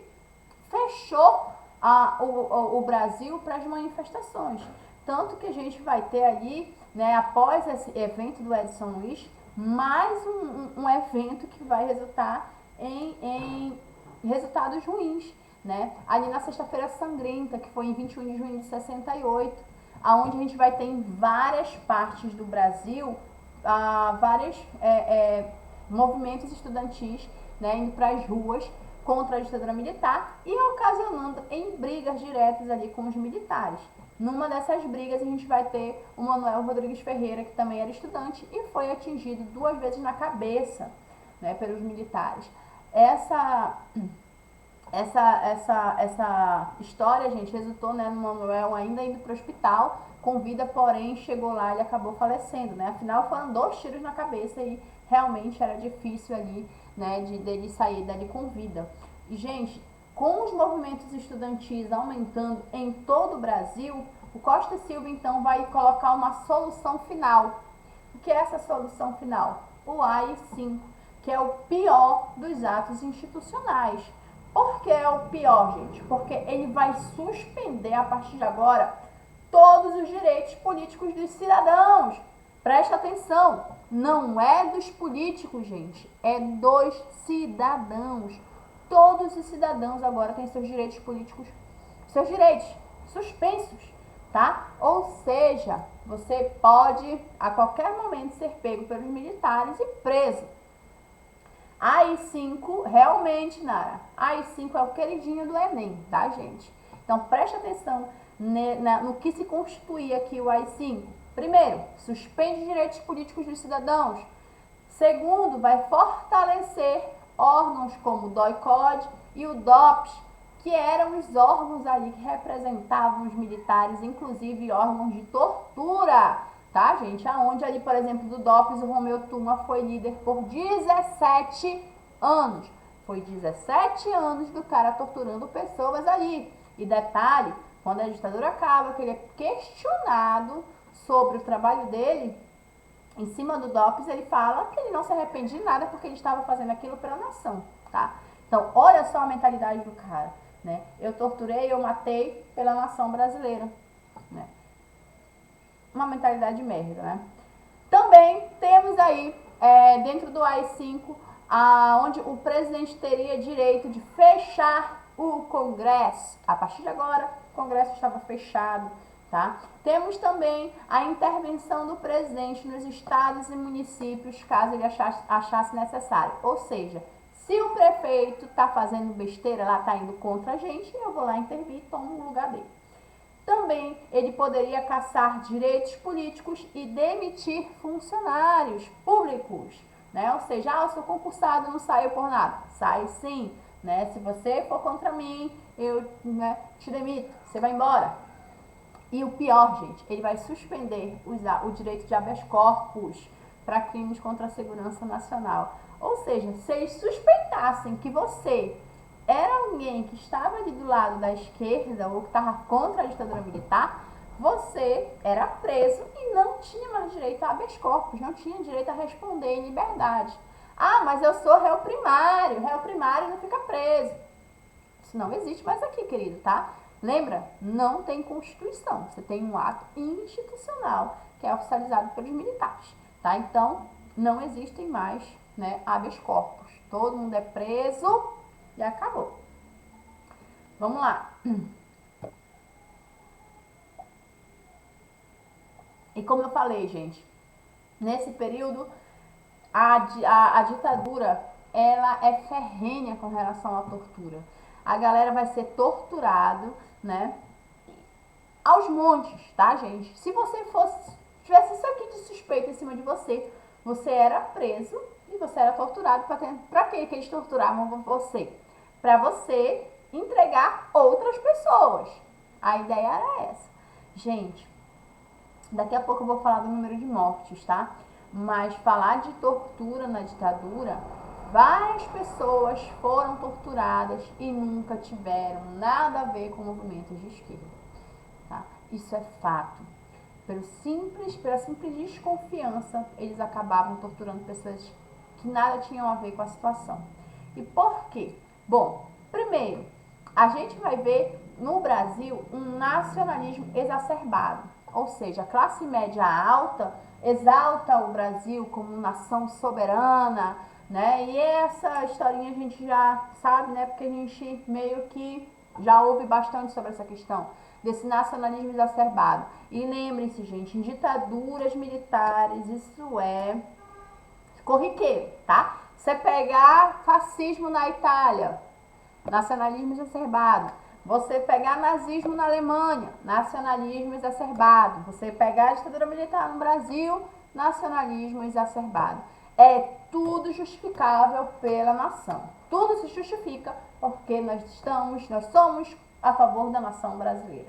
[SPEAKER 1] fechou o Brasil para as manifestações. Tanto que a gente vai ter ali, né, após esse evento do Edson Luiz, mais um evento que vai resultar em resultados ruins, né? Ali na Sexta-feira Sangrenta, que foi em 21 de junho de 68, aonde a gente vai ter em várias partes do Brasil vários movimentos estudantis, né, indo para as ruas contra a ditadura militar e ocasionando em brigas diretas ali com os militares. Numa dessas brigas a gente vai ter o Manuel Rodrigues Ferreira, que também era estudante e foi atingido 2 vezes na cabeça, né, pelos militares. Essa história, gente, resultou, né, no Manuel ainda indo para o hospital com vida, porém chegou lá e ele acabou falecendo, né? Afinal foram 2 tiros na cabeça e realmente era difícil ali, né, dele sair dali com vida. E, gente, com os movimentos estudantis aumentando em todo o Brasil, o Costa Silva então vai colocar uma solução final. O que é essa solução final? O AI-5, que é o pior dos atos institucionais. Por que é o pior, gente? Porque ele vai suspender a partir de agora todos os direitos políticos dos cidadãos. Presta atenção, não é dos políticos, gente, é dos cidadãos. Todos os cidadãos agora têm seus direitos políticos, seus direitos suspensos, tá? Ou seja, você pode a qualquer momento ser pego pelos militares e preso. AI-5, realmente, Nara, AI-5 é o queridinho do Enem, tá, gente? Então, preste atenção no que se constitui aqui o AI-5. Primeiro, suspende direitos políticos dos cidadãos. Segundo, vai fortalecer órgãos como o DOI-CODE e o DOPS, que eram os órgãos ali que representavam os militares, inclusive órgãos de tortura, tá, gente? Aonde ali, por exemplo, do DOPS, o Romeu Tuma foi líder por 17 anos. Foi 17 anos do cara torturando pessoas ali. E detalhe, quando a ditadura acaba, que ele é questionado sobre o trabalho dele, em cima do DOPS, ele fala que ele não se arrepende de nada porque ele estava fazendo aquilo pela nação, tá? Então, olha só a mentalidade do cara, né? Eu torturei, eu matei pela nação brasileira, né? Uma mentalidade de merda, né? Também temos aí, dentro do AI-5, onde o presidente teria direito de fechar o Congresso. A partir de agora, o Congresso estava fechado, tá? Temos também a intervenção do presidente nos estados e municípios, caso ele achasse necessário. Ou seja, se o prefeito está fazendo besteira lá, está indo contra a gente, eu vou lá intervir e tomo o lugar dele. Também ele poderia cassar direitos políticos e demitir funcionários públicos, né? Ou seja, eu sou concursado, não saio por nada. Sai sim, né? Se você for contra mim, eu, né, te demito, você vai embora. E o pior, gente, ele vai suspender o direito de habeas corpus para crimes contra a segurança nacional. Ou seja, se eles suspeitassem que você era alguém que estava ali do lado da esquerda ou que estava contra a ditadura militar, você era preso e não tinha mais direito a habeas corpus, não tinha direito a responder em liberdade. Ah, mas eu sou réu primário não fica preso. Isso não existe mais aqui, querido, tá? Lembra? Não tem Constituição, você tem um ato institucional que é oficializado pelos militares, tá? Então, não existem mais, né, habeas corpus. Todo mundo é preso e acabou. Vamos lá. E como eu falei, gente, nesse período, a ditadura, ela é ferrenha com relação à tortura. A galera vai ser torturado, né, aos montes, tá, gente? Se você tivesse isso aqui de suspeita em cima de você, você era preso e você era torturado. Pra que eles torturavam você? Pra você entregar outras pessoas. A ideia era essa. Gente, daqui a pouco eu vou falar do número de mortes, tá? Mas falar de tortura na ditadura, várias pessoas foram torturadas e nunca tiveram nada a ver com movimentos de esquerda, tá? Isso é fato. Pela simples desconfiança, eles acabavam torturando pessoas que nada tinham a ver com a situação. E por quê? Bom, primeiro, a gente vai ver no Brasil um nacionalismo exacerbado, ou seja, a classe média alta exalta o Brasil como nação soberana, né? E essa historinha a gente já sabe, né? Porque a gente meio que já ouve bastante sobre essa questão desse nacionalismo exacerbado. E lembrem-se, gente, em ditaduras militares isso é corriqueiro, tá? Você pegar fascismo na Itália, nacionalismo exacerbado. Você pegar nazismo na Alemanha, nacionalismo exacerbado. Você pegar a ditadura militar no Brasil, nacionalismo exacerbado. É tudo justificável pela nação. Tudo se justifica porque nós somos a favor da nação brasileira.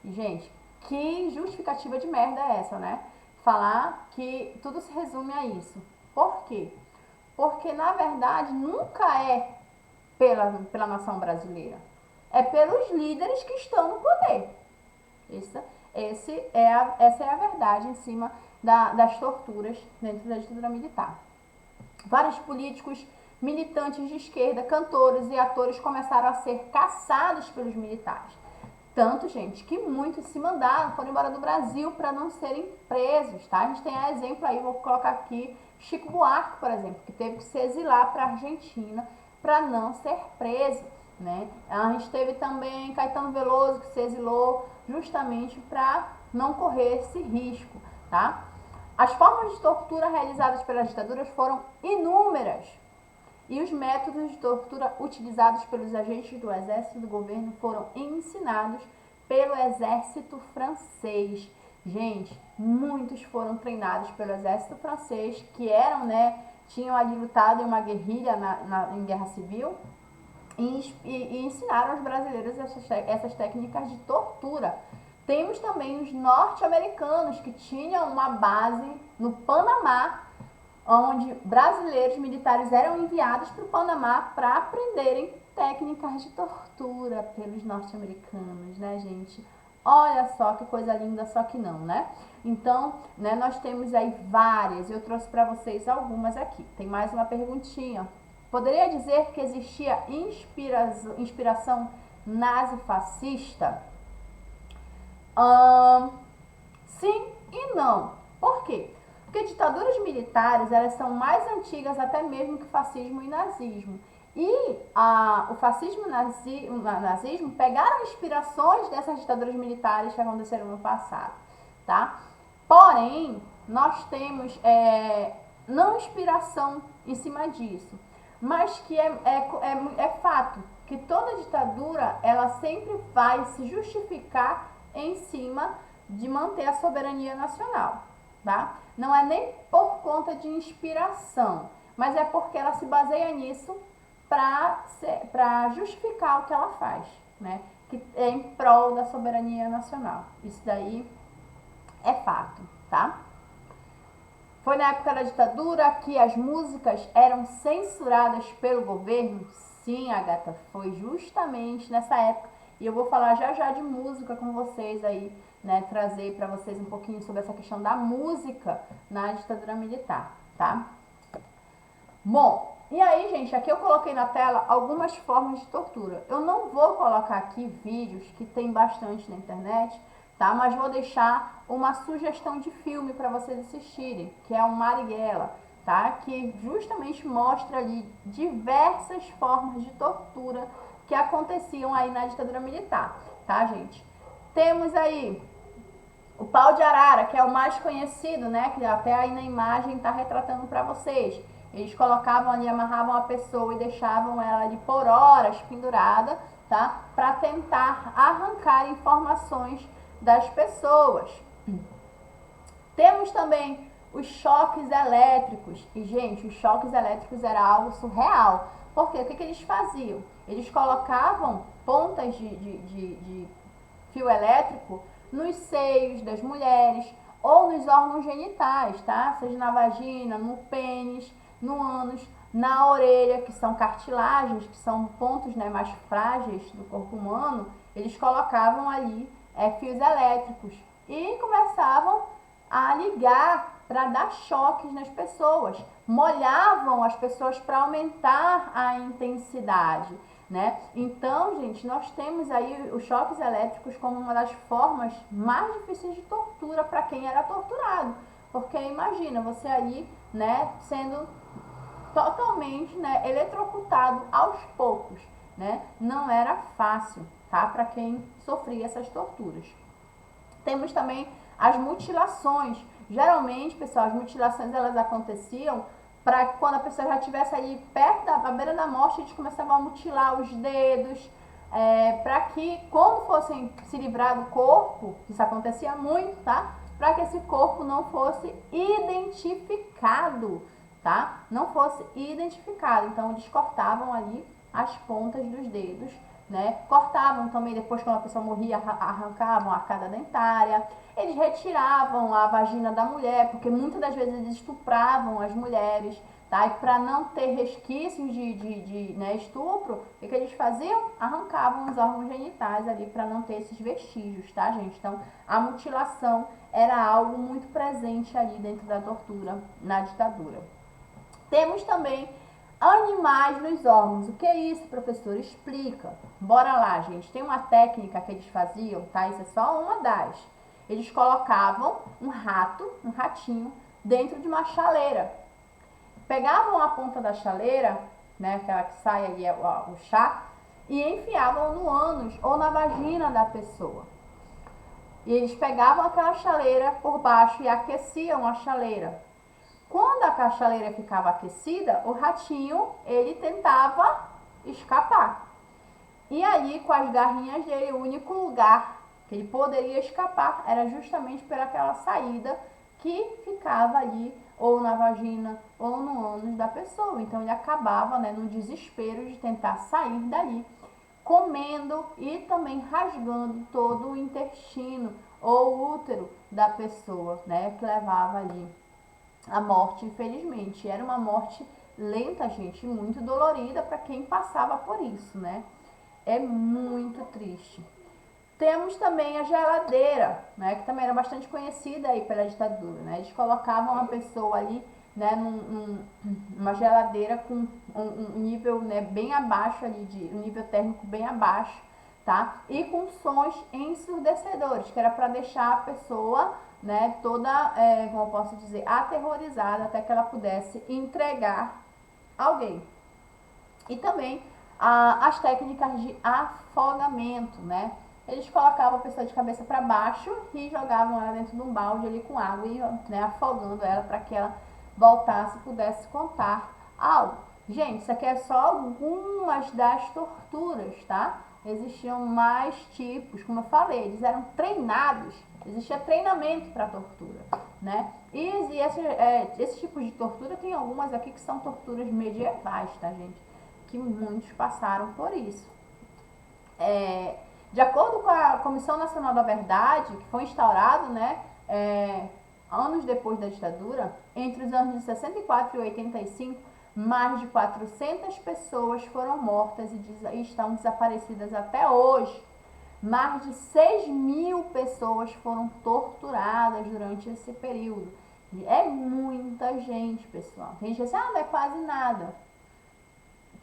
[SPEAKER 1] E, gente, que justificativa de merda é essa, né? Falar que tudo se resume a isso. Por quê? Porque, na verdade, nunca é pela nação brasileira. É pelos líderes que estão no poder. Essa é a verdade em cima das torturas dentro da ditadura militar. Vários políticos, militantes de esquerda, cantores e atores começaram a ser caçados pelos militares. Tanto, gente, que muitos se mandaram, foram embora do Brasil para não serem presos, tá? A gente tem exemplo aí, vou colocar aqui, Chico Buarque, por exemplo, que teve que se exilar para a Argentina para não ser preso, né? A gente teve também Caetano Veloso, que se exilou justamente para não correr esse risco, tá? As formas de tortura realizadas pelas ditaduras foram inúmeras. E os métodos de tortura utilizados pelos agentes do exército e do governo foram ensinados pelo exército francês. Gente, muitos foram treinados pelo exército francês, que eram, né, tinham ali lutado em uma guerrilha em guerra civil e ensinaram aos brasileiros essas técnicas de tortura. Temos também os norte-americanos, que tinham uma base no Panamá, onde brasileiros militares eram enviados para o Panamá para aprenderem técnicas de tortura pelos norte-americanos, né, gente? Olha só que coisa linda, só que não, né? Então, né, nós temos aí várias, eu trouxe para vocês algumas aqui. Tem mais uma perguntinha. Poderia dizer que existia inspiração nazi-fascista? Sim e não. Por quê? Porque ditaduras militares, elas são mais antigas até mesmo que fascismo e nazismo. E o fascismo e o nazismo pegaram inspirações dessas ditaduras militares que aconteceram no passado, tá? Porém, nós temos não inspiração em cima disso, mas que é fato que toda ditadura, ela sempre vai se justificar em cima de manter a soberania nacional, tá? Não é nem por conta de inspiração, mas é porque ela se baseia nisso para justificar o que ela faz, né? Que é em prol da soberania nacional. Isso daí é fato, tá? Foi na época da ditadura que as músicas eram censuradas pelo governo? Sim, Agatha, foi justamente nessa época. E eu vou falar já já de música com vocês aí, né? Trazer para vocês um pouquinho sobre essa questão da música na ditadura militar, tá? Bom, e aí, gente, aqui eu coloquei na tela algumas formas de tortura. Eu não vou colocar aqui vídeos que tem bastante na internet, tá? Mas vou deixar uma sugestão de filme para vocês assistirem, que é o Marighella, tá? Que justamente mostra ali diversas formas de tortura que aconteciam aí na ditadura militar, tá, gente? Temos aí o pau de arara, que é o mais conhecido, né? Que até aí na imagem tá retratando para vocês. Eles colocavam ali, amarravam a pessoa e deixavam ela ali por horas pendurada, tá? Para tentar arrancar informações das pessoas. Temos também os choques elétricos. E, gente, os choques elétricos era algo surreal. Por quê? O que eles faziam? Eles colocavam pontas de fio elétrico nos seios das mulheres ou nos órgãos genitais, tá? Seja na vagina, no pênis, no ânus, na orelha, que são cartilagens, que são pontos, né, mais frágeis do corpo humano. Eles colocavam ali fios elétricos e começavam a ligar para dar choques nas pessoas. Molhavam as pessoas para aumentar a intensidade. né? Então, gente, nós temos aí os choques elétricos como uma das formas mais difíceis de tortura para quem era torturado. Porque imagina, você aí, né, sendo totalmente, né, eletrocutado aos poucos, né? Não era fácil, tá? Para quem sofria essas torturas. Temos também as mutilações. Geralmente, pessoal, as mutilações elas aconteciam para quando a pessoa já estivesse ali perto da beira da morte, eles começavam a mutilar os dedos, para que quando fossem se livrar do corpo, isso acontecia muito, tá? Para que esse corpo não fosse identificado, tá? Não fosse identificado. Então, eles cortavam ali as pontas dos dedos, né? Cortavam também, depois quando a pessoa morria, arrancavam a arcada dentária. Eles retiravam a vagina da mulher, porque muitas das vezes eles estupravam as mulheres, tá? E para não ter resquícios de né, estupro, o que eles faziam? Arrancavam os órgãos genitais ali para não ter esses vestígios, tá, gente? Então, a mutilação era algo muito presente ali dentro da tortura na ditadura. Temos também animais nos órgãos. O que é isso, professor? Explica. Bora lá, gente. Tem uma técnica que eles faziam, tá? Isso é só uma das. Eles colocavam um ratinho, dentro de uma chaleira. Pegavam a ponta da chaleira, né, aquela que sai ali o chá, e enfiavam no ânus ou na vagina da pessoa. E eles pegavam aquela chaleira por baixo e aqueciam a chaleira. Quando a chaleira ficava aquecida, o ratinho, ele tentava escapar. E aí, com as garrinhas dele, o único lugar que ele poderia escapar era justamente pelaquela saída que ficava ali, ou na vagina, ou no ânus da pessoa. Então, ele acabava, né, no desespero de tentar sair dali, comendo e também rasgando todo o intestino ou útero da pessoa, né, que levava ali a morte, infelizmente. Era uma morte lenta, gente, muito dolorida para quem passava por isso, né? É muito triste. Temos também a geladeira, né, que também era bastante conhecida aí pela ditadura, né? Eles colocavam a pessoa ali, né, numa geladeira com um nível, né, bem abaixo ali, um nível térmico bem abaixo, tá? E com sons ensurdecedores, que era para deixar a pessoa, né, toda, como eu posso dizer, aterrorizada até que ela pudesse entregar alguém. E também as técnicas de afogamento, né? Eles colocavam a pessoa de cabeça para baixo e jogavam ela dentro de um balde ali com água e, né, afogando ela para que ela voltasse e pudesse contar algo. Gente, isso aqui é só algumas das torturas, tá? Existiam mais tipos, como eu falei, eles eram treinados, existia treinamento para tortura, né? E esse tipo de tortura tem algumas aqui que são torturas medievais, tá, gente? Que muitos passaram por isso. De acordo com a Comissão Nacional da Verdade, que foi instaurado, né, anos depois da ditadura, entre os anos de 64 e 85, mais de 400 pessoas foram mortas e estão desaparecidas até hoje. Mais de 6.000 pessoas foram torturadas durante esse período. É muita gente, pessoal. Tem gente que diz assim, não é quase nada.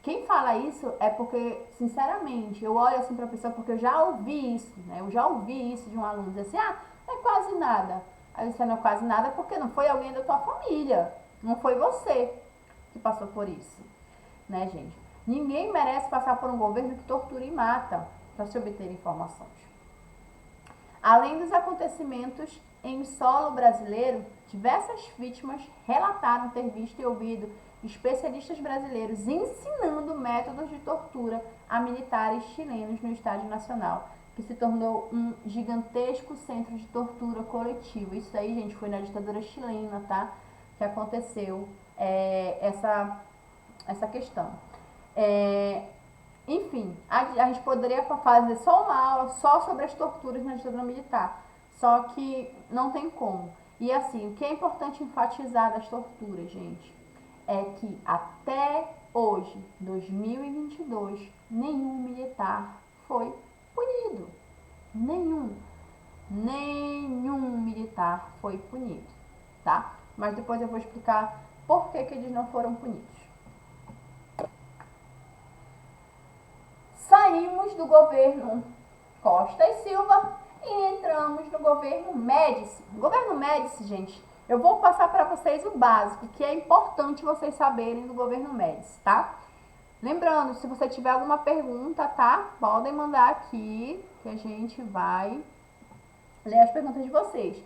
[SPEAKER 1] Quem fala isso é porque, sinceramente, eu olho assim para a pessoa porque eu já ouvi isso, né? Eu já ouvi isso de um aluno, dizer assim, não é quase nada. Aí você não é quase nada porque não foi alguém da tua família, não foi você que passou por isso, né, gente? Ninguém merece passar por um governo que tortura e mata para se obter informações. Além dos acontecimentos em solo brasileiro, diversas vítimas relataram ter visto e ouvido especialistas brasileiros ensinando métodos de tortura a militares chilenos no Estádio Nacional, que se tornou um gigantesco centro de tortura coletiva. Isso aí, gente, foi na ditadura chilena, tá? Que aconteceu essa questão. Enfim, a gente poderia fazer só uma aula só sobre as torturas na ditadura militar, só que não tem como. E assim, o que é importante enfatizar das torturas, gente, é que até hoje, 2022, nenhum militar foi punido. Nenhum militar foi punido, tá? Mas depois eu vou explicar por que eles não foram punidos. Saímos do governo Costa e Silva e entramos no governo Médici. O governo Médici, gente, eu vou passar para vocês o básico, que é importante vocês saberem do governo Médici, tá? Lembrando, se você tiver alguma pergunta, tá? Podem mandar aqui, que a gente vai ler as perguntas de vocês.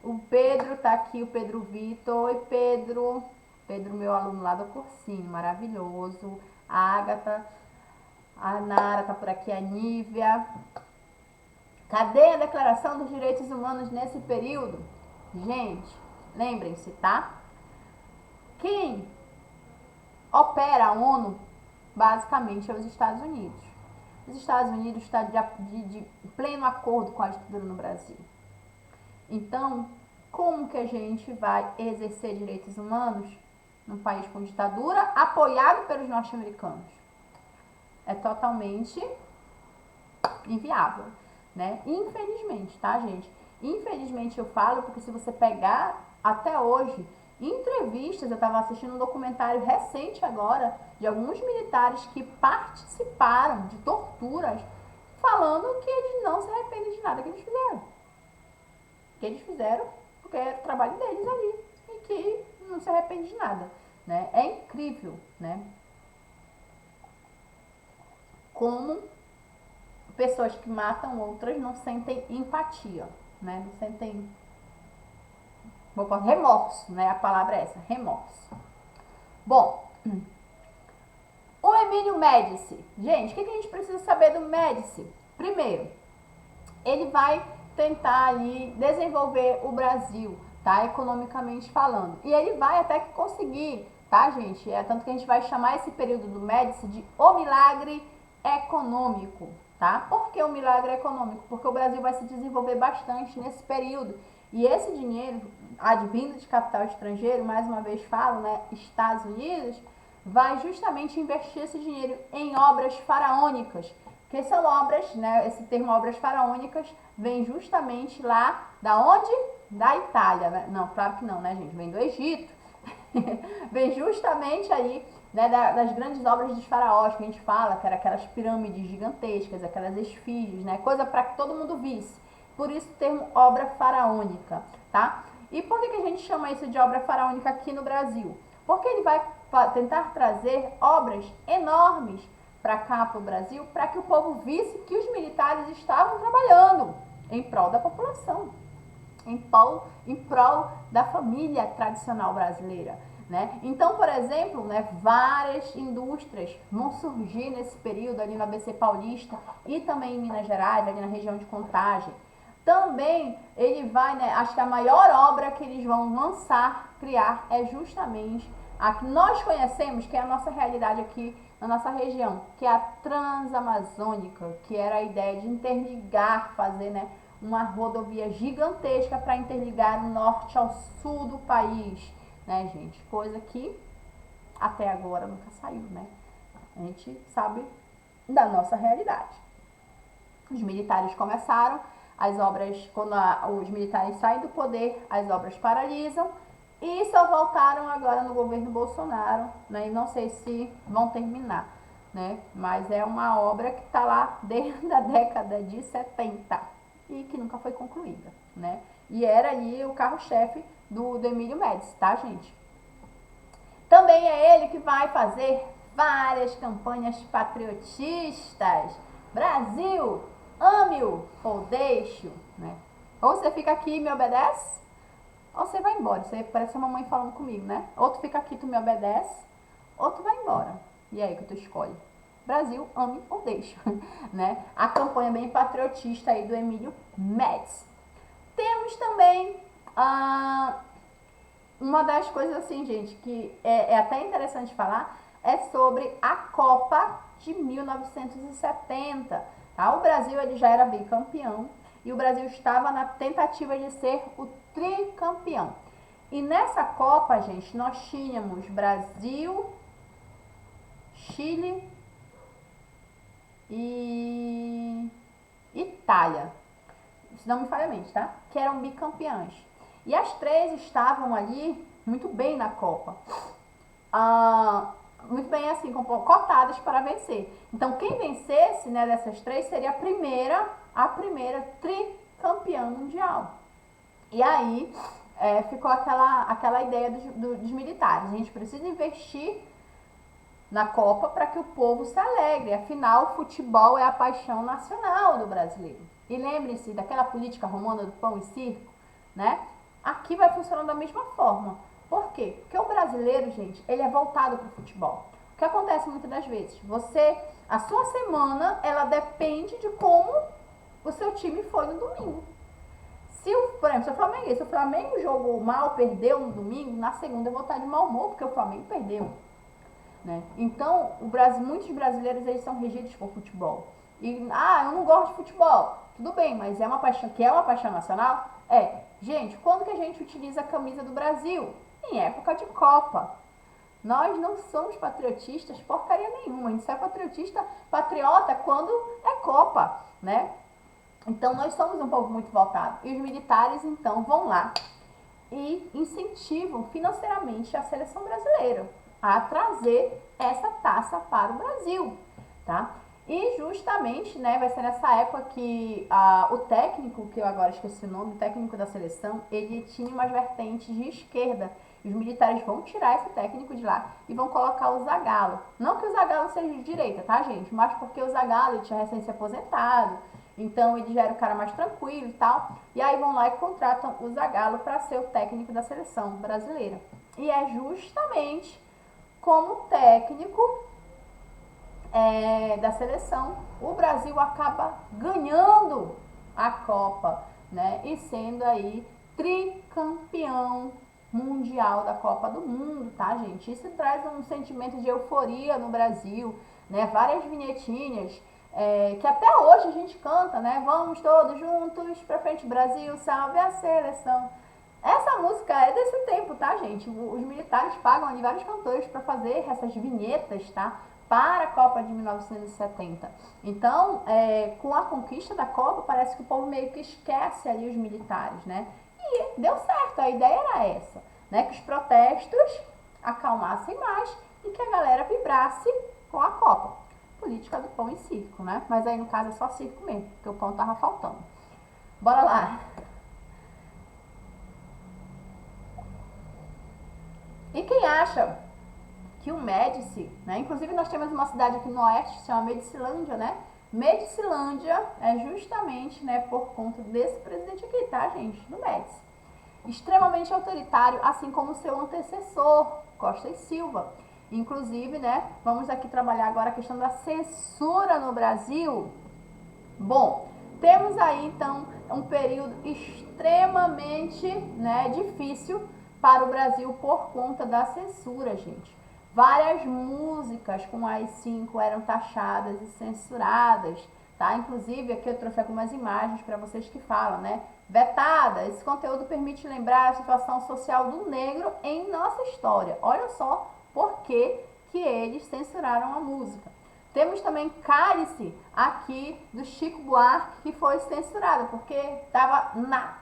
[SPEAKER 1] O Pedro tá aqui, o Pedro Vitor. Oi, Pedro. Pedro, meu aluno lá do cursinho, maravilhoso. A Agatha, a Nara tá por aqui, a Nívia. Cadê a Declaração dos Direitos Humanos nesse período? Gente, lembrem-se, tá? Quem opera a ONU, basicamente, é os Estados Unidos. Os Estados Unidos estão de pleno acordo com a ditadura no Brasil. Então, como que a gente vai exercer direitos humanos num país com ditadura apoiado pelos norte-americanos? É totalmente inviável, né? Infelizmente, tá, gente? Infelizmente eu falo porque se você pegar até hoje, em entrevistas, eu estava assistindo um documentário recente agora de alguns militares que participaram de torturas, falando que eles não se arrependem de nada que eles fizeram. Que eles fizeram porque era o trabalho deles ali e que não se arrepende de nada, né? É incrível, né? Como pessoas que matam outras não sentem empatia, né? Não sentem remorso, né? A palavra é essa, remorso. Bom, o Emílio Médici. Gente, o que a gente precisa saber do Médici? Primeiro, ele vai tentar ali desenvolver o Brasil, tá? Economicamente falando. E ele vai até que conseguir, tá, gente? Tanto que a gente vai chamar esse período do Médici de o milagre econômico, tá? Por que o milagre econômico? Porque o Brasil vai se desenvolver bastante nesse período. E esse dinheiro, advindo de capital estrangeiro, mais uma vez falo, né, Estados Unidos, vai justamente investir esse dinheiro em obras faraônicas, que são obras, né, esse termo obras faraônicas vem justamente lá, da onde? Da Itália, né? Não, claro que não, né, gente, vem do Egito, vem justamente aí, né, das grandes obras dos faraós, que a gente fala, que eram aquelas pirâmides gigantescas, aquelas esfinges, né, coisa para que todo mundo visse. Por isso o termo obra faraônica, tá? E por que a gente chama isso de obra faraônica aqui no Brasil? Porque ele vai tentar trazer obras enormes para cá, para o Brasil, para que o povo visse que os militares estavam trabalhando em prol da população, em prol da família tradicional brasileira, né? Então, por exemplo, né, várias indústrias vão surgir nesse período ali no ABC Paulista e também em Minas Gerais, ali na região de Contagem. Também ele vai, né, acho que a maior obra que eles vão lançar, criar, é justamente a que nós conhecemos, que é a nossa realidade aqui na nossa região, que é a Transamazônica, que era a ideia de interligar, fazer, né, uma rodovia gigantesca para interligar o norte ao sul do país, né, gente? Coisa que até agora nunca saiu, né? A gente sabe da nossa realidade. Os militares começaram as obras, quando os militares saem do poder, as obras paralisam e só voltaram agora no governo Bolsonaro, né? E não sei se vão terminar, né? Mas é uma obra que está lá desde a década de 70 e que nunca foi concluída, né? E era ali o carro-chefe do Emílio Médici, tá, gente? Também é ele que vai fazer várias campanhas patriotistas. Brasil, ame-o ou deixe-o, né? Ou você fica aqui e me obedece, ou você vai embora. Você parece a mamãe falando comigo, né? Ou tu fica aqui e tu me obedece, ou tu vai embora. E aí que tu escolhe? Brasil, ame ou deixe, né? A campanha bem patriotista aí do Emílio Médici. Temos também uma das coisas assim, gente, que é até interessante falar, é sobre a Copa de 1970. Tá? O Brasil ele já era bicampeão e o Brasil estava na tentativa de ser o tricampeão. E nessa Copa, gente, nós tínhamos Brasil, Chile e Itália, se não me falha a mente, tá? Que eram bicampeãs. E as três estavam ali muito bem na Copa. muito bem assim, cotadas para vencer. Então, quem vencesse, né, dessas três seria a primeira tricampeã mundial. E aí ficou aquela ideia dos militares. A gente precisa investir na Copa para que o povo se alegre. Afinal, o futebol é a paixão nacional do brasileiro. E lembre-se daquela política romana do pão e circo, né? Aqui vai funcionar da mesma forma. Por quê? Porque o brasileiro, gente, ele é voltado para o futebol. O que acontece muitas das vezes? A sua semana, ela depende de como o seu time foi no domingo. Por exemplo, se o Flamengo jogou mal, perdeu no domingo, na segunda eu vou estar de mau humor porque o Flamengo perdeu. Né? Então, muitos brasileiros eles são regidos por futebol. E, eu não gosto de futebol. Tudo bem, mas é uma paixão nacional? Gente, quando que a gente utiliza a camisa do Brasil? Em época de Copa. Nós não somos patriotistas porcaria nenhuma. A gente só é patriota quando é Copa, né? Então, nós somos um povo muito voltado. E os militares, então, vão lá e incentivam financeiramente a seleção brasileira a trazer essa taça para o Brasil, tá? E justamente, né, vai ser nessa época que o técnico, que eu agora esqueci o nome, o técnico da seleção, ele tinha umas vertentes de esquerda. E os militares vão tirar esse técnico de lá e vão colocar o Zagallo. Não que o Zagallo seja de direita, tá, gente? Mas porque o Zagallo ele tinha recém se aposentado, então ele já era o cara mais tranquilo e tal. E aí vão lá e contratam o Zagallo para ser o técnico da seleção brasileira. E é justamente como técnico da seleção, o Brasil acaba ganhando a Copa, né? E sendo aí tricampeão mundial da Copa do Mundo, tá, gente? Isso traz um sentimento de euforia no Brasil, né? Várias vinhetinhas que até hoje a gente canta, né? Vamos todos juntos pra frente, Brasil, salve a seleção. Essa música é desse tempo, tá, gente? Os militares pagam ali vários cantores para fazer essas vinhetas, tá? Para a Copa de 1970. Então, com a conquista da Copa, parece que o povo meio que esquece ali os militares, né? E deu certo, a ideia era essa, né? Que os protestos acalmassem mais e que a galera vibrasse com a Copa. Política do pão e circo, né? Mas aí, no caso, é só circo mesmo, porque o pão tava faltando. Bora lá! E quem acha que o Médici, né? Inclusive nós temos uma cidade aqui no oeste que se chama Medicilândia, né? Medicilândia é justamente, né, por conta desse presidente aqui, tá, gente? Do Médici. Extremamente autoritário, assim como seu antecessor, Costa e Silva. Inclusive, né, vamos aqui trabalhar agora a questão da censura no Brasil. Bom, temos aí, então, um período extremamente, né, difícil para o Brasil por conta da censura, gente. Várias músicas com AI-5 eram taxadas e censuradas, tá? Inclusive, aqui eu trouxe algumas imagens para vocês que falam, né? Vetada, esse conteúdo permite lembrar a situação social do negro em nossa história. Olha só por que eles censuraram a música. Temos também Cálice, aqui, do Chico Buarque, que foi censurado, porque estava na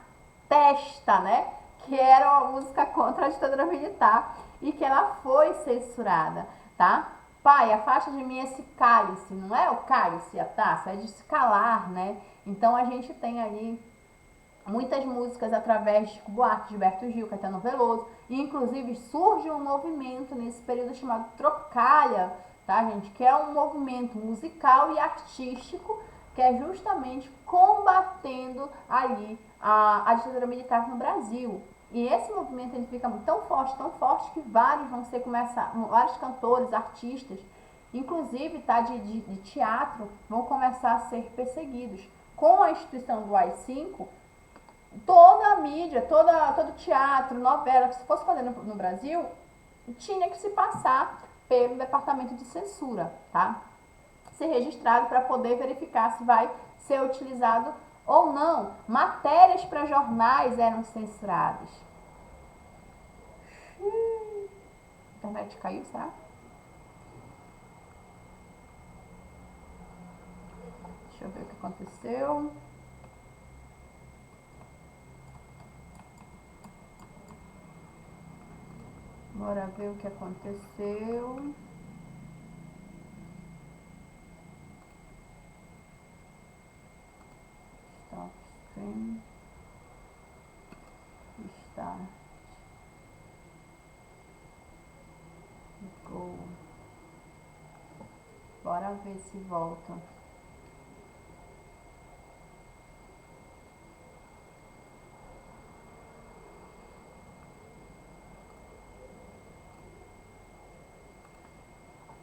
[SPEAKER 1] testa, né? Que era uma música contra a ditadura militar e que ela foi censurada, tá? Pai, afasta de mim esse cálice, não é o cálice, a taça, é de se calar, né? Então a gente tem ali muitas músicas através de Chico Buarque, Gilberto Gil, Caetano Veloso, e inclusive surge um movimento nesse período chamado Tropicália, tá, gente? Que é um movimento musical e artístico que é justamente combatendo ali a ditadura militar no Brasil. E esse movimento ele fica tão forte que vários vários cantores, artistas, inclusive tá, de teatro, vão começar a ser perseguidos. Com a instituição do AI-5, toda a mídia, todo teatro, novela que se fosse fazer no Brasil, tinha que se passar pelo departamento de censura, tá? Ser registrado para poder verificar se vai ser utilizado ou não. Matérias para jornais eram censuradas. A internet caiu, será? Deixa eu ver o que aconteceu. Bora ver o que aconteceu. Start. Go. Bora ver se volta.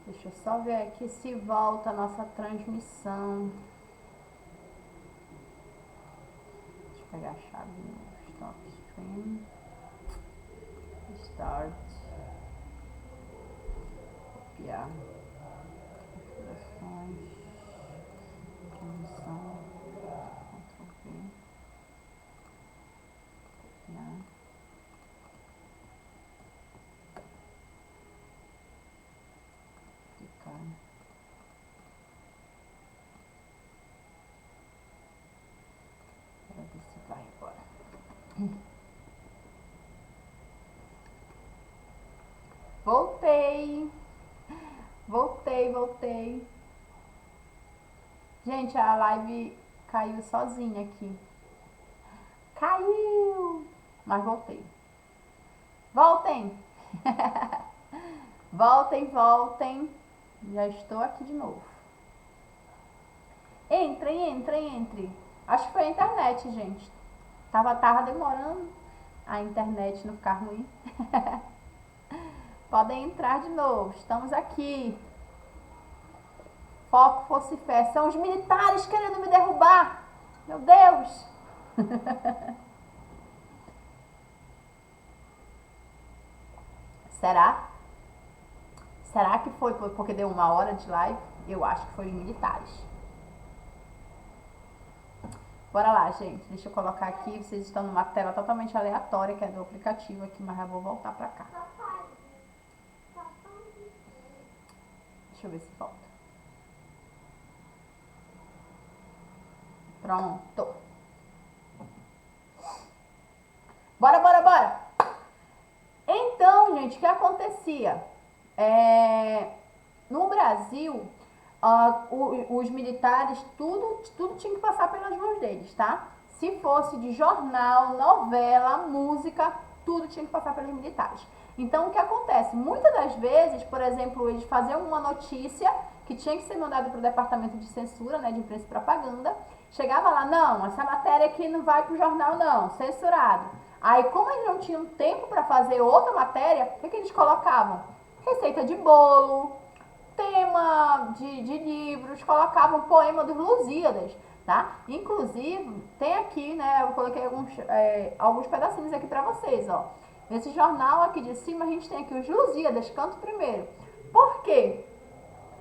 [SPEAKER 1] Deixa eu só ver aqui se volta a nossa transmissão. Deixa eu pegar a chave no Stop Stream. Start. Copiar. Configurações. Transmissão. Ctrl V. Copiar. Clicar. Para ver se vai agora. Voltei. Voltei. Gente, a live caiu sozinha aqui. Caiu! Mas voltei. Voltem! Voltem. Já estou aqui de novo. Entre. Acho que foi a internet, gente. Tava demorando a internet não ficar ruim. Podem entrar de novo. Estamos aqui. Foco, força e fé. São os militares querendo me derrubar. Meu Deus. Será? Será que foi porque deu 1 hora de live? Eu acho que foi os militares. Bora lá, gente. Deixa eu colocar aqui. Vocês estão numa tela totalmente aleatória, que é do aplicativo aqui, mas eu vou voltar pra cá. Deixa eu ver se volta. Pronto. Bora. Então, gente, o que acontecia? No Brasil, os militares, tudo tinha que passar pelas mãos deles, tá? Se fosse de jornal, novela, música, tudo tinha que passar pelos militares. Então, o que acontece? Muitas das vezes, por exemplo, eles faziam uma notícia que tinha que ser mandada para o departamento de censura, né, de imprensa e propaganda. Chegava lá, não, essa matéria aqui não vai para o jornal não, censurado. Aí, como eles não tinham tempo para fazer outra matéria, o que eles colocavam? Receita de bolo, tema de livros, colocavam poema dos Lusíadas, tá? Inclusive, tem aqui, né, eu coloquei alguns pedacinhos aqui para vocês, ó. Nesse jornal aqui de cima, a gente tem aqui os Lusíadas, canto primeiro. Por quê?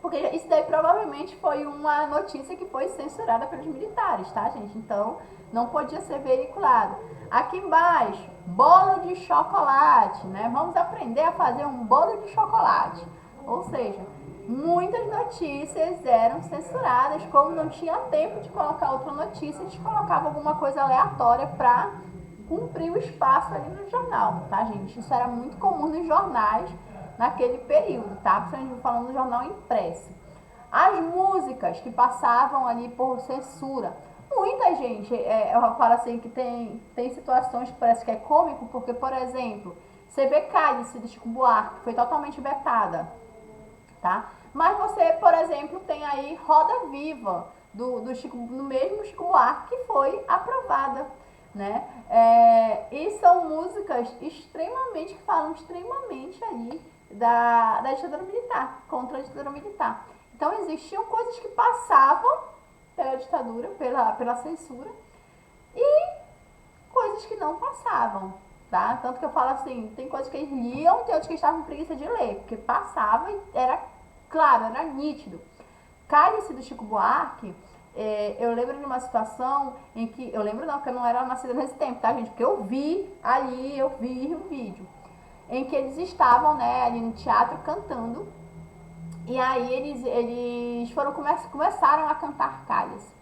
[SPEAKER 1] Porque isso daí provavelmente foi uma notícia que foi censurada pelos militares, tá, gente? Então, não podia ser veiculado. Aqui embaixo, bolo de chocolate, né? Vamos aprender a fazer um bolo de chocolate. Ou seja, muitas notícias eram censuradas, como não tinha tempo de colocar outra notícia, eles colocavam alguma coisa aleatória para cumprir o espaço ali no jornal, tá, gente? Isso era muito comum nos jornais naquele período, tá? Principalmente falando do jornal impresso. As músicas que passavam ali por censura. Muita gente, eu falo assim que tem situações que parece que é cômico, porque, por exemplo, você vê Cálice do Chico Buarque, que foi totalmente vetada, tá? Mas você, por exemplo, tem aí Roda Viva, do mesmo Chico Buarque, que foi aprovada, né? E são músicas extremamente, que falam extremamente ali da ditadura militar, contra a ditadura militar. Então existiam coisas que passavam pela ditadura, pela censura, e coisas que não passavam, tá? Tanto que eu falo assim, tem coisas que eles liam, tem outras que estavam com preguiça de ler, porque passava e era claro, era nítido. Cálice do Chico Buarque, eu lembro de uma situação em que, eu lembro não, porque eu não era nascida nesse tempo, tá, gente? Porque eu vi o vídeo, em que eles estavam, né, ali no teatro cantando, e aí eles começaram a cantar Cálice.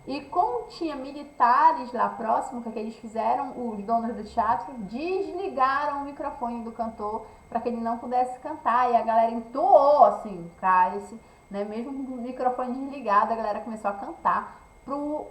[SPEAKER 1] E como tinha militares lá próximo, o que eles fizeram? Os donos do teatro desligaram o microfone do cantor para que ele não pudesse cantar. E a galera entoou assim, Cálice, né? Mesmo com o microfone desligado, a galera começou a cantar pro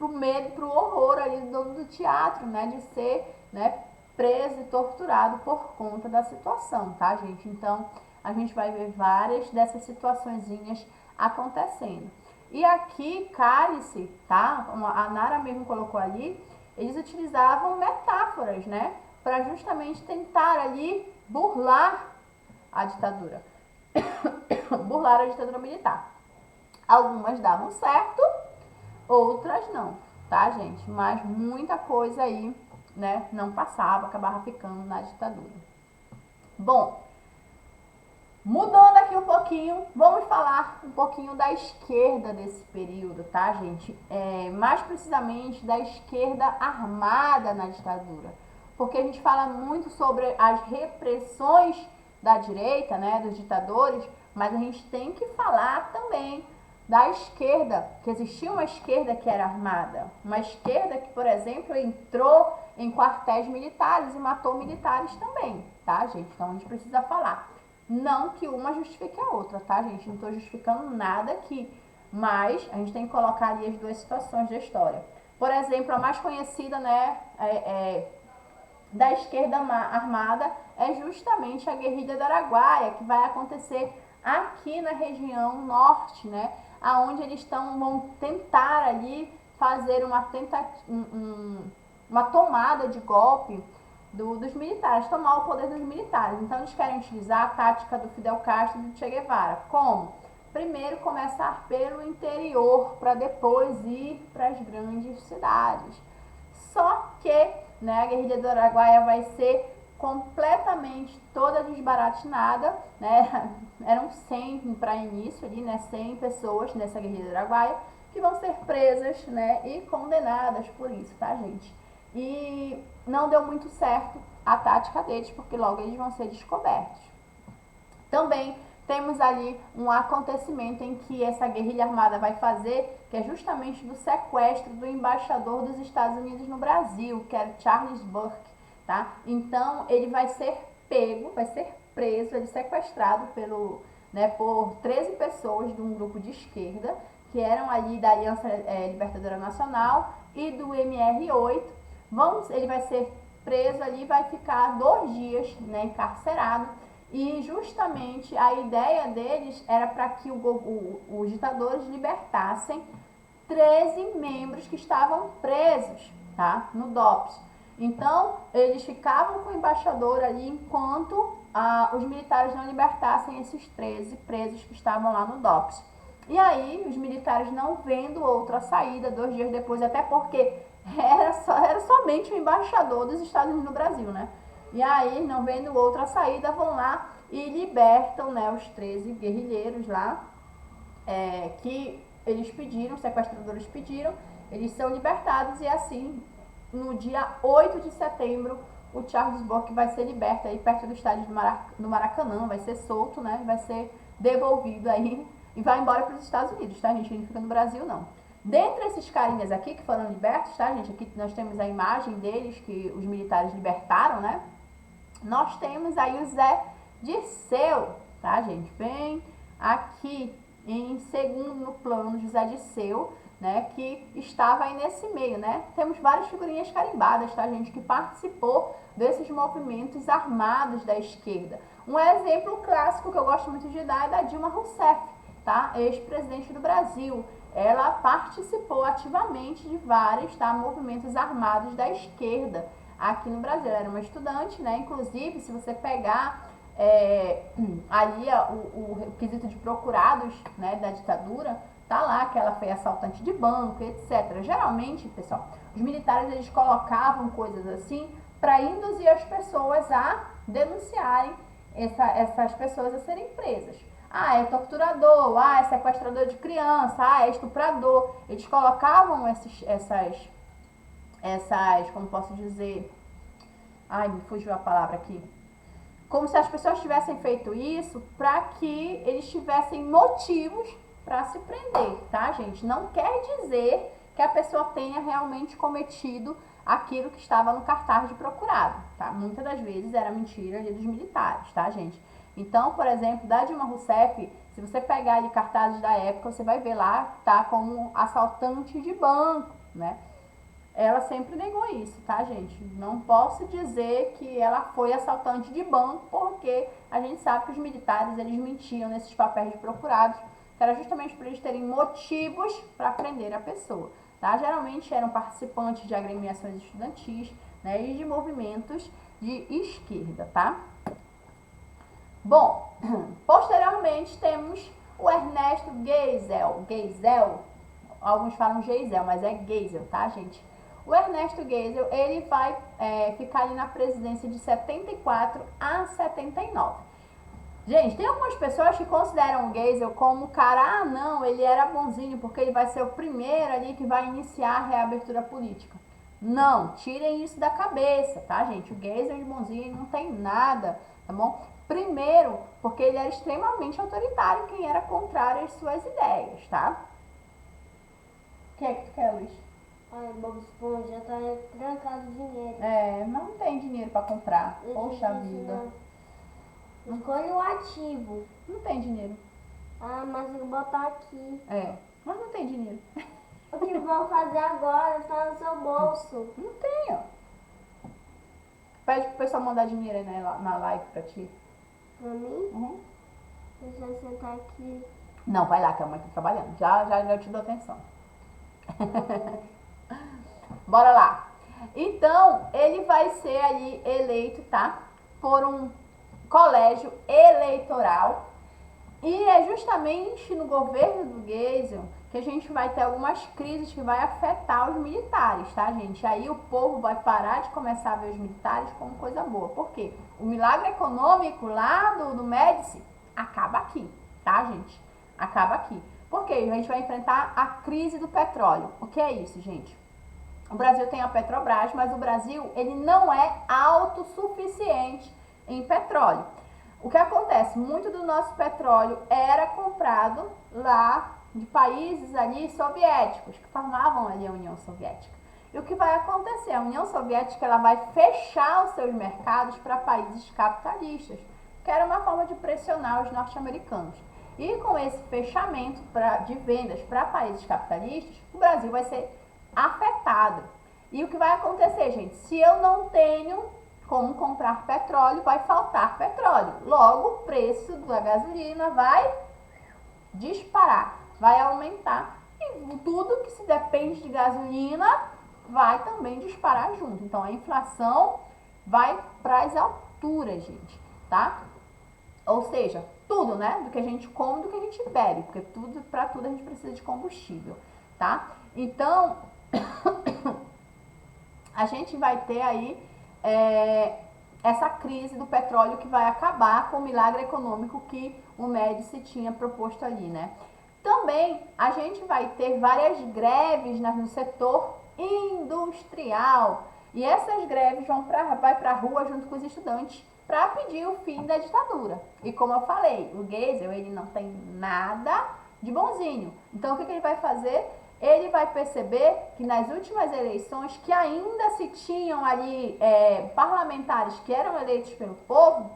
[SPEAKER 1] medo, pro horror ali do dono do teatro, né? De ser, né, preso e torturado por conta da situação, tá, gente? Então, a gente vai ver várias dessas situaçõezinhas acontecendo. E aqui, cálice, tá? A Nara mesmo colocou ali, eles utilizavam metáforas, né? Para justamente tentar ali burlar a ditadura. Burlar a ditadura militar. Algumas davam certo, outras não, tá, gente? Mas muita coisa aí, né, não passava, acabava ficando na ditadura. Bom, mudando aqui um pouquinho, vamos falar um pouquinho da esquerda desse período, tá, gente? Mais precisamente da esquerda armada na ditadura. Porque a gente fala muito sobre as repressões da direita, né, dos ditadores, mas a gente tem que falar também da esquerda, que existia uma esquerda que era armada. Uma esquerda que, por exemplo, entrou em quartéis militares e matou militares também, tá, gente? Então a gente precisa falar. Não que uma justifique a outra, tá, gente? Não estou justificando nada aqui, mas a gente tem que colocar ali as duas situações da história. Por exemplo, a mais conhecida, né, da esquerda armada é justamente a guerrilha do Araguaia, que vai acontecer aqui na região norte, né, aonde eles vão tentar ali fazer uma tomada de golpe dos militares, tomar o poder dos militares. Então eles querem utilizar a tática do Fidel Castro e do Che Guevara. Como? Primeiro começar pelo interior, para depois ir para as grandes cidades. Só que, né, a guerrilha do Araguaia vai ser completamente toda desbaratinada, né? Eram 100 para início ali, né? 100 pessoas nessa guerrilha do Araguaia que vão ser presas, né, e condenadas por isso, tá, gente? E não deu muito certo a tática deles, porque logo eles vão ser descobertos. Também temos ali um acontecimento em que essa guerrilha armada vai fazer, que é justamente do sequestro do embaixador dos Estados Unidos no Brasil, que era Charles Burke, tá? Então, ele vai ser pego, vai ser preso, ele sequestrado por 13 pessoas de um grupo de esquerda, que eram ali da Aliança Libertadora Nacional e do MR8. Ele vai ser preso ali, vai ficar 2 dias, né, encarcerado. E justamente a ideia deles era para que os ditadores libertassem 13 membros que estavam presos, tá, no DOPS. Então, eles ficavam com o embaixador ali enquanto os militares não libertassem esses 13 presos que estavam lá no DOPS. E aí, os militares não vendo outra saída 2 dias depois, até porque era somente o embaixador dos Estados Unidos no Brasil, né? E aí, não vendo outra saída, vão lá e libertam, né, os 13 guerrilheiros lá, que eles pediram, os sequestradores pediram, eles são libertados e assim, no dia 8 de setembro, o Charles Burke vai ser liberto aí perto do estádio do Maracanã, vai ser solto, né, vai ser devolvido aí e vai embora para os Estados Unidos, tá, gente? Ele não fica no Brasil, não. Dentre esses carinhas aqui que foram libertos, tá, gente? Aqui nós temos a imagem deles que os militares libertaram, né? Nós temos aí o Zé Dirceu, tá, gente? Bem aqui em segundo no plano, José Dirceu, né? Que estava aí nesse meio, né? Temos várias figurinhas carimbadas, tá, gente? Que participou desses movimentos armados da esquerda. Um exemplo clássico que eu gosto muito de dar é da Dilma Rousseff, tá? Ex-presidente do Brasil. Ela participou ativamente de vários, tá, movimentos armados da esquerda aqui no Brasil. Ela era uma estudante, né? Inclusive, se você pegar ali o quesito de procurados, né, da ditadura, tá lá que ela foi assaltante de banco, etc. Geralmente, pessoal, os militares eles colocavam coisas assim para induzir as pessoas a denunciarem essas pessoas a serem presas. Ah, é torturador, é sequestrador de criança, é estuprador. Eles colocavam essas, como posso dizer, me fugiu a palavra aqui. Como se as pessoas tivessem feito isso para que eles tivessem motivos para se prender, tá, gente? Não quer dizer que a pessoa tenha realmente cometido aquilo que estava no cartaz de procurado, tá? Muitas das vezes era mentira ali dos militares, tá, gente? Então, por exemplo, da Dilma Rousseff, se você pegar ali cartazes da época, você vai ver lá, tá, como assaltante de banco, né? ela sempre negou isso, tá, gente? Não posso dizer que ela foi assaltante de banco, porque a gente sabe que os militares, eles mentiam nesses papéis de procurados, que era justamente para eles terem motivos para prender a pessoa, tá? Geralmente eram participantes de agremiações estudantis, né, e de movimentos de esquerda, tá? Bom, posteriormente temos o Ernesto Geisel, alguns falam Geisel, mas é Geisel, tá, gente? O Ernesto Geisel, ele vai ficar ali na presidência de 74 a 79. Gente, tem algumas pessoas que consideram o Geisel como cara, não, ele era bonzinho porque ele vai ser o primeiro ali que vai iniciar a reabertura política. Não, tirem isso da cabeça, tá, gente? O Geisel de bonzinho não tem nada, tá bom? Primeiro, porque ele era extremamente autoritário, quem era contrário às suas ideias, tá? O que é que tu quer, Luiz?
[SPEAKER 2] Ai, Bob Esponja tá trancado de dinheiro.
[SPEAKER 1] Não tem dinheiro pra comprar. Poxa vida.
[SPEAKER 2] Escolha o ativo.
[SPEAKER 1] Não tem dinheiro.
[SPEAKER 2] Ah, mas eu vou botar aqui.
[SPEAKER 1] Mas não tem dinheiro.
[SPEAKER 2] O que vão fazer agora tá no seu bolso.
[SPEAKER 1] Não tem, ó. Pede pro pessoal mandar dinheiro aí na live pra ti.
[SPEAKER 2] Pra mim? Deixa eu sentar aqui.
[SPEAKER 1] Não, vai lá que a mãe tá trabalhando. Já eu te dou atenção. Bora lá. Então, ele vai ser ali eleito, tá? Por um colégio eleitoral. E é justamente no governo do Geisel que a gente vai ter algumas crises que vai afetar os militares, tá, gente? Aí o povo vai parar de começar a ver os militares como coisa boa. Por quê? O milagre econômico lá do Médici acaba aqui, tá, gente? Acaba aqui. Por quê? A gente vai enfrentar a crise do petróleo. O que é isso, gente? O Brasil tem a Petrobras, mas o Brasil, ele não é autossuficiente em petróleo. O que acontece? Muito do nosso petróleo era comprado lá de países ali soviéticos, que formavam ali a União Soviética. E o que vai acontecer? A União Soviética, ela vai fechar os seus mercados para países capitalistas, que era uma forma de pressionar os norte-americanos. E com esse fechamento de vendas para países capitalistas, o Brasil vai ser afetado. E o que vai acontecer, gente? Se eu não tenho como comprar petróleo, vai faltar petróleo. Logo, o preço da gasolina vai disparar, vai aumentar. E tudo que se depende de gasolina vai também disparar junto. Então, a inflação vai para as alturas, gente, tá? Ou seja, tudo, né? Do que a gente come, do que a gente bebe, porque para tudo a gente precisa de combustível, tá? Então, a gente vai ter aí essa crise do petróleo que vai acabar com o milagre econômico que o Médici tinha proposto ali, né? Também a gente vai ter várias greves no setor industrial e essas greves vai para a rua junto com os estudantes para pedir o fim da ditadura. E como eu falei, o Geisel, ele não tem nada de bonzinho. Então, o que ele vai fazer? Ele vai perceber que nas últimas eleições, que ainda se tinham ali parlamentares que eram eleitos pelo povo,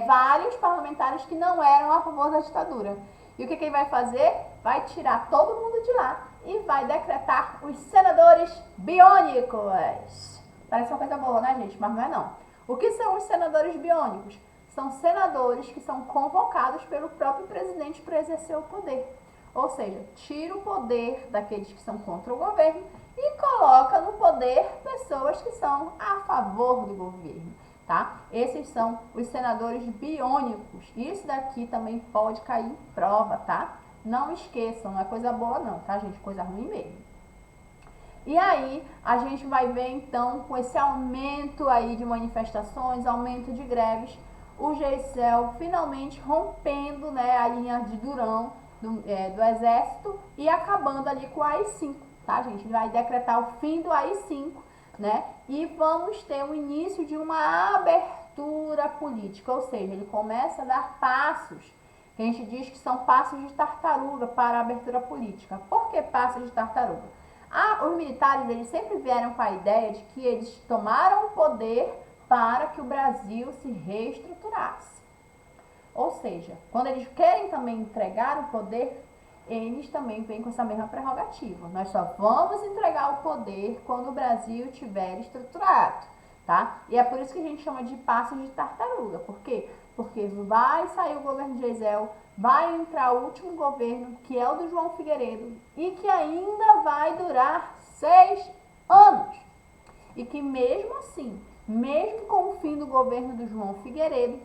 [SPEAKER 1] vários parlamentares que não eram a favor da ditadura. E o que ele vai fazer? Vai tirar todo mundo de lá e vai decretar os senadores biônicos. Parece uma coisa boa, né, gente? Mas não é não. O que são os senadores biônicos? São senadores que são convocados pelo próprio presidente para exercer o poder. Ou seja, tira o poder daqueles que são contra o governo e coloca no poder pessoas que são a favor do governo, tá? Esses são os senadores biônicos. Isso daqui também pode cair em prova, tá? Não esqueçam, não é coisa boa não, tá, gente? Coisa ruim mesmo. E aí, a gente vai ver, então, com esse aumento aí de manifestações, aumento de greves, o Geisel finalmente rompendo, né, a linha de Durão do Exército e acabando ali com o AI-5, tá, gente? Ele vai decretar o fim do AI-5, né? E vamos ter o início de uma abertura política, ou seja, ele começa a dar passos, que a gente diz que são passos de tartaruga para a abertura política. Por que passos de tartaruga? Os militares, eles sempre vieram com a ideia de que eles tomaram o poder para que o Brasil se reestruturasse. Ou seja, quando eles querem também entregar o poder, eles também vêm com essa mesma prerrogativa. Nós só vamos entregar o poder quando o Brasil estiver estruturado, tá? E é por isso que a gente chama de passos de tartaruga. Por quê? Porque vai sair o governo de Geisel, vai entrar o último governo, que é o do João Figueiredo, e que ainda vai durar 6 anos. E que mesmo assim, mesmo com o fim do governo do João Figueiredo,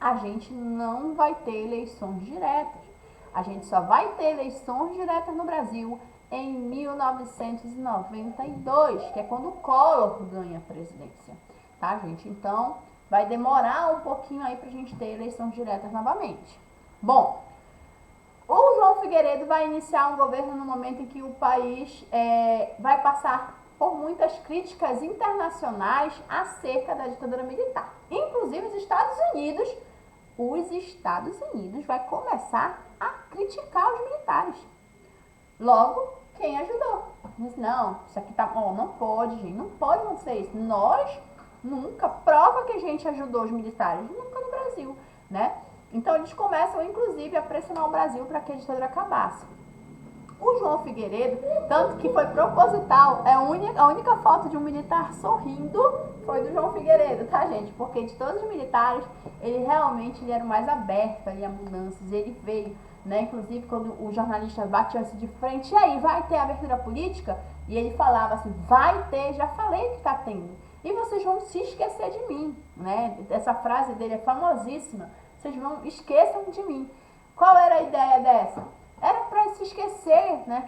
[SPEAKER 1] a gente não vai ter eleições diretas. A gente só vai ter eleições diretas no Brasil em 1992, que é quando o Collor ganha a presidência, tá, gente? Então, vai demorar um pouquinho aí pra gente ter eleições diretas novamente. Bom, o João Figueiredo vai iniciar um governo no momento em que o país vai passar por muitas críticas internacionais acerca da ditadura militar. Inclusive os Estados Unidos vai começar a criticar os militares. Logo, quem ajudou? Diz, não, isso aqui tá, não pode, gente, não pode acontecer isso. Nós nunca, prova que a gente ajudou os militares, nunca no Brasil, né? Então eles começam, inclusive, a pressionar o Brasil para que a ditadura acabasse. O João Figueiredo, tanto que foi proposital, a única foto de um militar sorrindo foi do João Figueiredo, tá, gente? Porque de todos os militares, ele era o mais aberto ali a mudanças, ele veio, né? Inclusive, quando o jornalista batia assim de frente, e aí, vai ter abertura política? E ele falava assim, vai ter, já falei que tá tendo. E vocês vão se esquecer de mim, né? Essa frase dele é famosíssima. Vocês esqueçam de mim. Qual era a ideia dessa? Era para se esquecer, né,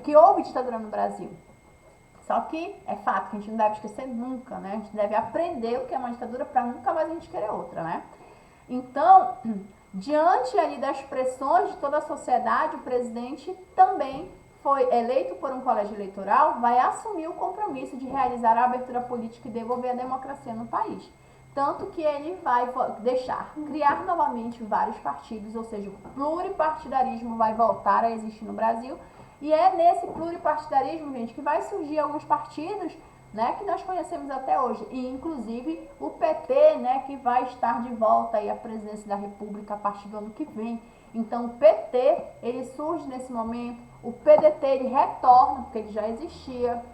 [SPEAKER 1] que houve ditadura no Brasil. Só que é fato que a gente não deve esquecer nunca, né? A gente deve aprender o que é uma ditadura para nunca mais a gente querer outra, né? Então, diante ali das pressões de toda a sociedade, o presidente também foi eleito por um colégio eleitoral, vai assumir o compromisso de realizar a abertura política e devolver a democracia no país. Tanto que ele vai criar novamente vários partidos, ou seja, o pluripartidarismo vai voltar a existir no Brasil. E é nesse pluripartidarismo, gente, que vai surgir alguns partidos, né, que nós conhecemos até hoje. E, inclusive, o PT, né, que vai estar de volta aí à presidência da República a partir do ano que vem. Então, o PT, ele surge nesse momento. O PDT, ele retorna, porque ele já existia.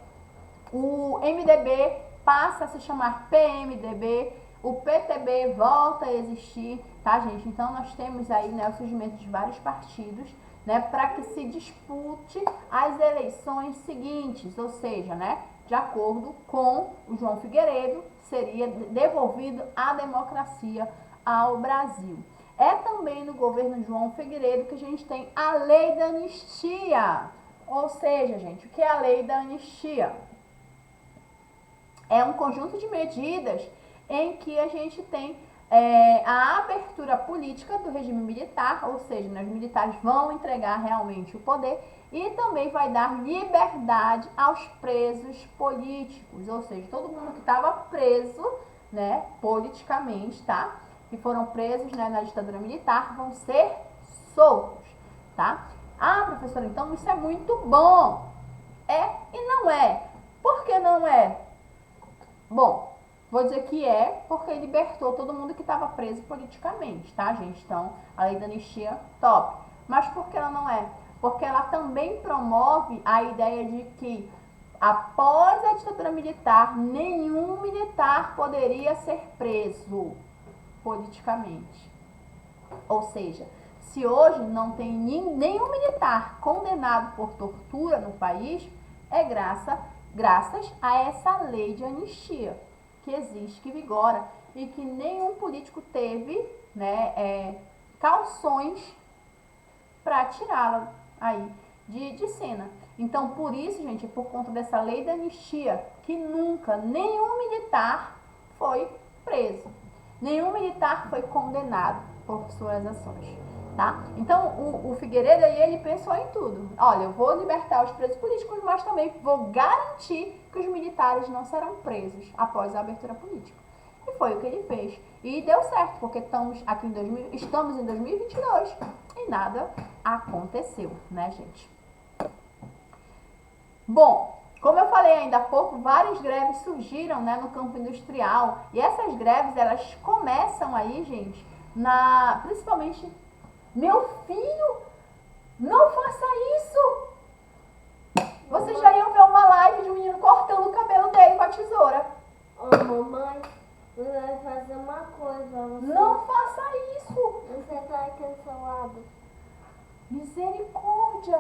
[SPEAKER 1] O MDB passa a se chamar PMDB. O PTB volta a existir, tá, gente? Então, nós temos aí, né, o surgimento de vários partidos, né, para que se dispute as eleições seguintes, ou seja, né, de acordo com o João Figueiredo, seria devolvido a democracia ao Brasil. É também no governo João Figueiredo que a gente tem a lei da anistia. Ou seja, gente, o que é a lei da anistia? É um conjunto de medidas em que a gente tem a abertura política do regime militar, ou seja, os militares vão entregar realmente o poder e também vai dar liberdade aos presos políticos, ou seja, todo mundo que estava preso, né, politicamente, tá? Que foram presos, né, na ditadura militar, vão ser soltos, tá? Ah, professora, então isso é muito bom. É e não é. Por que não é? Bom, vou dizer que é porque libertou todo mundo que estava preso politicamente, tá, gente? Então, a lei da anistia, top. Mas por que ela não é? Porque ela também promove a ideia de que, após a ditadura militar, nenhum militar poderia ser preso politicamente. Ou seja, se hoje não tem nenhum militar condenado por tortura no país, é graças a essa lei de anistia que existe, que vigora, e que nenhum político teve, né, calções para tirá-la aí de cena. Então, por isso, gente, é por conta dessa lei da anistia que nunca nenhum militar foi preso, nenhum militar foi condenado por suas ações, tá? Então, o Figueiredo aí, ele pensou em tudo. Olha, eu vou libertar os presos políticos, mas também vou garantir que os militares não serão presos após a abertura política. E foi o que ele fez. E deu certo, porque estamos em 2022 e nada aconteceu, né, gente? Bom, como eu falei ainda há pouco, várias greves surgiram, né, no campo industrial. E essas greves, elas começam aí, gente, principalmente... Meu filho Não faça isso! Vocês já iam ver uma live de um menino cortando o cabelo dele com a tesoura.
[SPEAKER 2] Ô, mamãe, você vai fazer uma coisa pra você.
[SPEAKER 1] Não faça isso!
[SPEAKER 2] Você tá cancelado.
[SPEAKER 1] Misericórdia!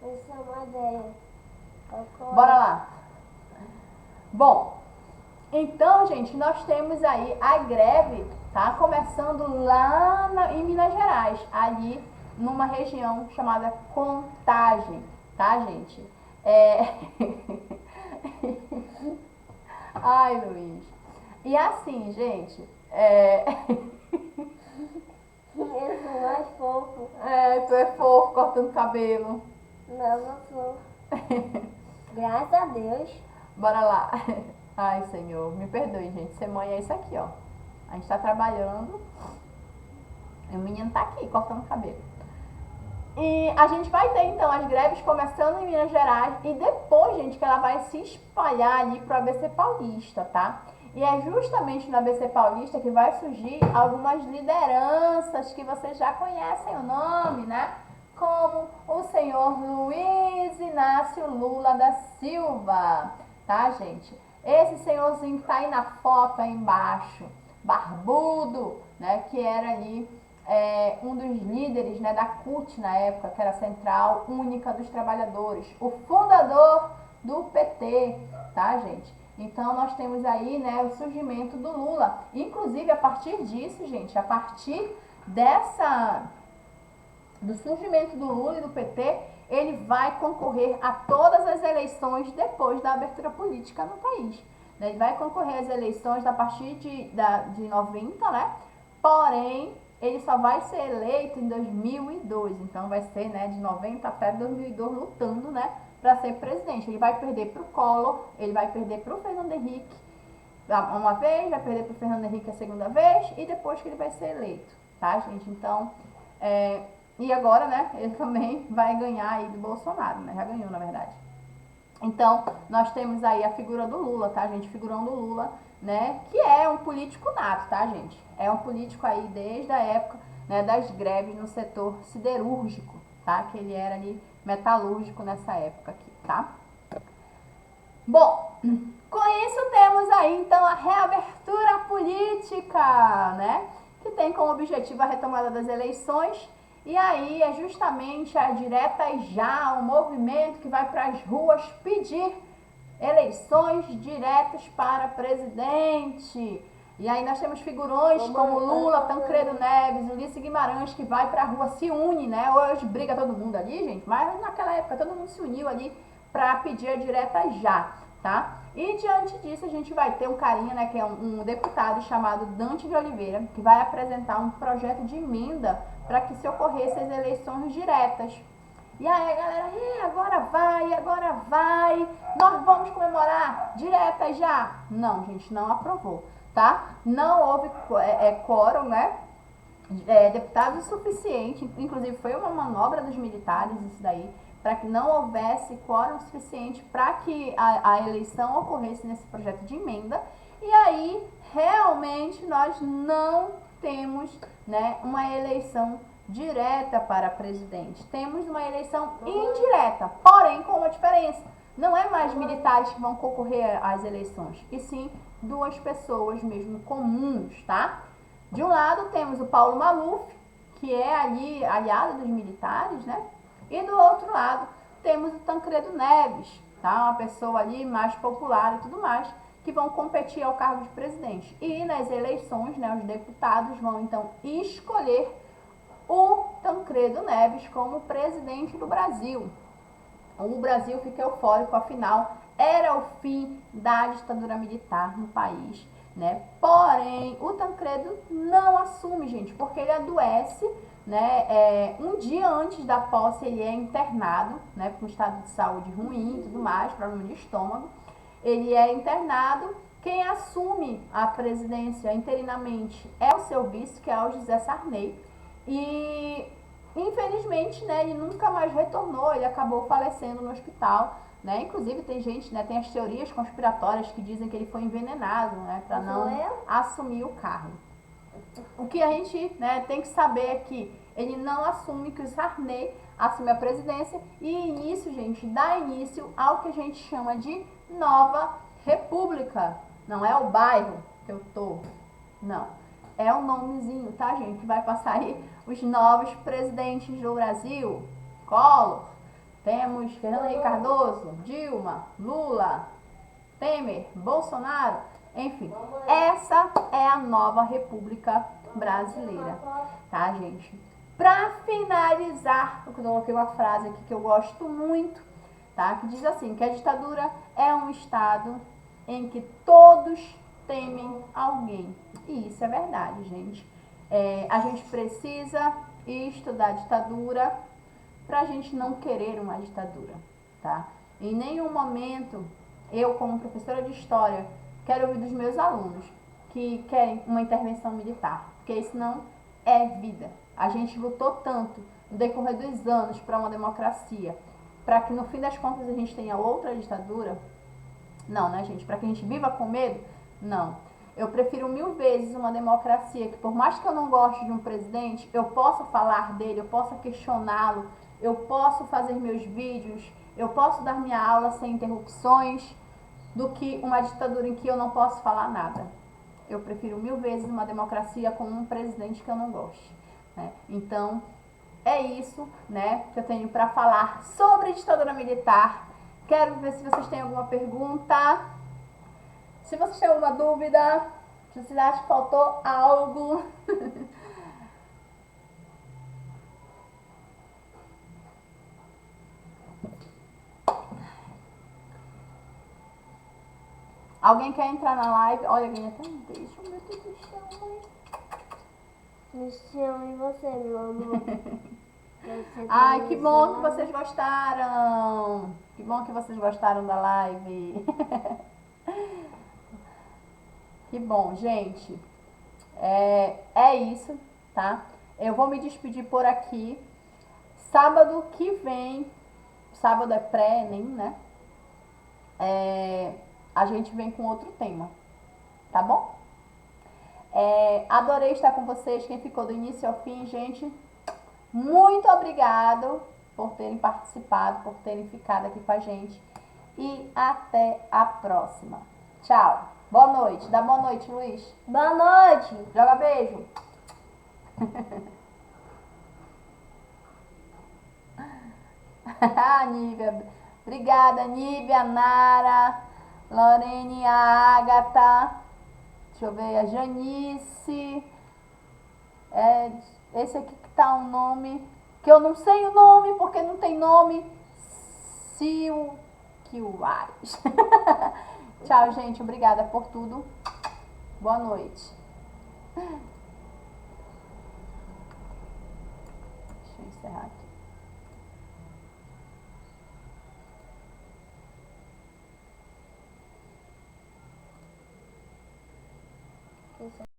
[SPEAKER 2] Essa é uma ideia.
[SPEAKER 1] Bora lá. Bom, então, gente, nós temos aí a greve, tá? Começando lá em Minas Gerais, ali numa região chamada Contagem, tá, gente? Ai, Luiz. E assim, gente,
[SPEAKER 2] Eu sou mais fofo.
[SPEAKER 1] tu é fofo cortando cabelo.
[SPEAKER 2] Não, não sou. Graças a Deus.
[SPEAKER 1] Bora lá. Ai, Senhor, me perdoe, gente. Ser mãe é isso aqui, ó. A gente tá trabalhando e o menino tá aqui cortando cabelo. E a gente vai ter, então, as greves começando em Minas Gerais e depois, gente, que ela vai se espalhar ali pro ABC Paulista, tá? E é justamente no ABC Paulista que vai surgir algumas lideranças que vocês já conhecem o nome, né? Como o senhor Luiz Inácio Lula da Silva, tá, gente? Esse senhorzinho que tá aí na foto aí embaixo, barbudo, né? Que era ali um dos líderes, né, da CUT na época, que era a Central Única dos Trabalhadores, o fundador do PT, tá, gente? Então, nós temos aí, né, o surgimento do Lula. Inclusive, a partir disso, gente, a partir do surgimento do Lula e do PT, ele vai concorrer a todas as eleições depois da abertura política no país. Ele vai concorrer às eleições a partir de 90, né? Porém, ele só vai ser eleito em 2002. Então, vai ser, né, de 90 até 2002 lutando, né, para ser presidente. Ele vai perder para o Collor, ele vai perder para o Fernando Henrique uma vez, vai perder para o Fernando Henrique a segunda vez e depois que ele vai ser eleito, tá, gente? Então, e agora, né, ele também vai ganhar aí do Bolsonaro, né? Já ganhou, na verdade. Então, nós temos aí a figura do Lula, tá, gente? Figurão do Lula, né? Que é um político nato, tá, gente? É um político aí desde a época, né, das greves no setor siderúrgico, tá? Que ele era ali metalúrgico nessa época aqui, tá? Bom, com isso temos aí, então, a reabertura política, né? Que tem como objetivo a retomada das eleições. E aí é justamente a Direta Já, um movimento que vai para as ruas pedir eleições diretas para presidente. E aí nós temos figurões como Lula, Tancredo Neves, Ulisses Guimarães, que vai para a rua, se une, né? Hoje briga todo mundo ali, gente, mas naquela época todo mundo se uniu ali para pedir a Direta Já, tá? E diante disso a gente vai ter um carinha, né, que é um deputado chamado Dante de Oliveira, que vai apresentar um projeto de emenda para que se ocorressem as eleições diretas. E aí a galera, agora vai, nós vamos comemorar Direta Já. Não, gente, não aprovou, tá? Não houve quórum, né? Deputados o suficiente, inclusive foi uma manobra dos militares isso daí, para que não houvesse quórum suficiente para que a eleição ocorresse nesse projeto de emenda. E aí, realmente, nós não temos, né, uma eleição direta para presidente. Temos uma eleição indireta, porém com uma diferença. Não é mais militares que vão concorrer às eleições, e sim duas pessoas mesmo comuns, tá? De um lado temos o Paulo Maluf, que é ali aliado dos militares, né? E do outro lado temos o Tancredo Neves, tá? Uma pessoa ali mais popular e tudo mais, que vão competir ao cargo de presidente. E nas eleições, né, os deputados vão então escolher o Tancredo Neves como presidente do Brasil. O Brasil fica eufórico, afinal, era o fim da ditadura militar no país, né? Porém, o Tancredo não assume, gente, porque ele adoece, né? Um dia antes da posse ele é internado, né? Com estado de saúde ruim e tudo mais, problema de estômago. Ele é internado. Quem assume a presidência interinamente é o seu vice, que é o José Sarney. E, infelizmente, né, ele nunca mais retornou, ele acabou falecendo no hospital, né? Inclusive tem gente, né, tem as teorias conspiratórias que dizem que ele foi envenenado, né, para não assumir o cargo. o que a gente, né, tem que saber é que ele não assume, que o Sarney assume a presidência e isso, gente, dá início ao que a gente chama de nova república. Não é o bairro que eu tô, não. É o nomezinho, tá, gente? Que vai passar aí os novos presidentes do Brasil. Collor, temos Fernando Henrique Cardoso, Dilma, Lula, Temer, Bolsonaro, enfim. Essa é a nova República Brasileira, tá, gente? Pra finalizar, eu coloquei uma frase aqui que eu gosto muito, tá? Que diz assim, que a ditadura é um estado em que todos temem alguém. E isso é verdade, gente. A gente precisa estudar a ditadura pra gente não querer uma ditadura, tá? Em nenhum momento, eu como professora de história, quero ouvir dos meus alunos que querem uma intervenção militar, porque isso não é vida. A gente lutou tanto no decorrer dos anos para uma democracia, para que no fim das contas a gente tenha outra ditadura. Não, né, gente? Para que a gente viva com medo? Não. Eu prefiro 1000 vezes uma democracia que, por mais que eu não goste de um presidente, eu possa falar dele, eu possa questioná-lo, eu posso fazer meus vídeos, eu posso dar minha aula sem interrupções, do que uma ditadura em que eu não posso falar nada. Eu prefiro 1000 vezes uma democracia com um presidente que eu não goste, né? Então, é isso, né, que eu tenho para falar sobre a ditadura militar. Quero ver se vocês têm alguma pergunta. Se vocês têm alguma dúvida, se vocês acham que faltou algo. Alguém quer entrar na live? Olha, alguém até um beijo, meu Deus do céu, mãe.
[SPEAKER 2] Me chamo em você, meu amor.
[SPEAKER 1] Ai, que bom que vocês gostaram. Que bom que vocês gostaram da live. Que bom, gente. É isso, tá? Eu vou me despedir por aqui. Sábado que vem, sábado é pré-ENEM, né? A gente vem com outro tema, tá bom? Adorei estar com vocês, quem ficou do início ao fim, gente. Muito obrigado por terem participado, por terem ficado aqui com a gente. E até a próxima. Tchau. Boa noite. Dá boa noite, Luiz.
[SPEAKER 2] Boa noite.
[SPEAKER 1] Joga beijo. Nívia. Obrigada, Nívia, Nara, Lorene, a Agatha. Deixa eu ver, a Janice. Esse aqui que tá um nome, que eu não sei o nome, porque não tem nome. Silquiuares. Tchau, gente. Obrigada por tudo. Boa noite. Deixa eu encerrar aqui.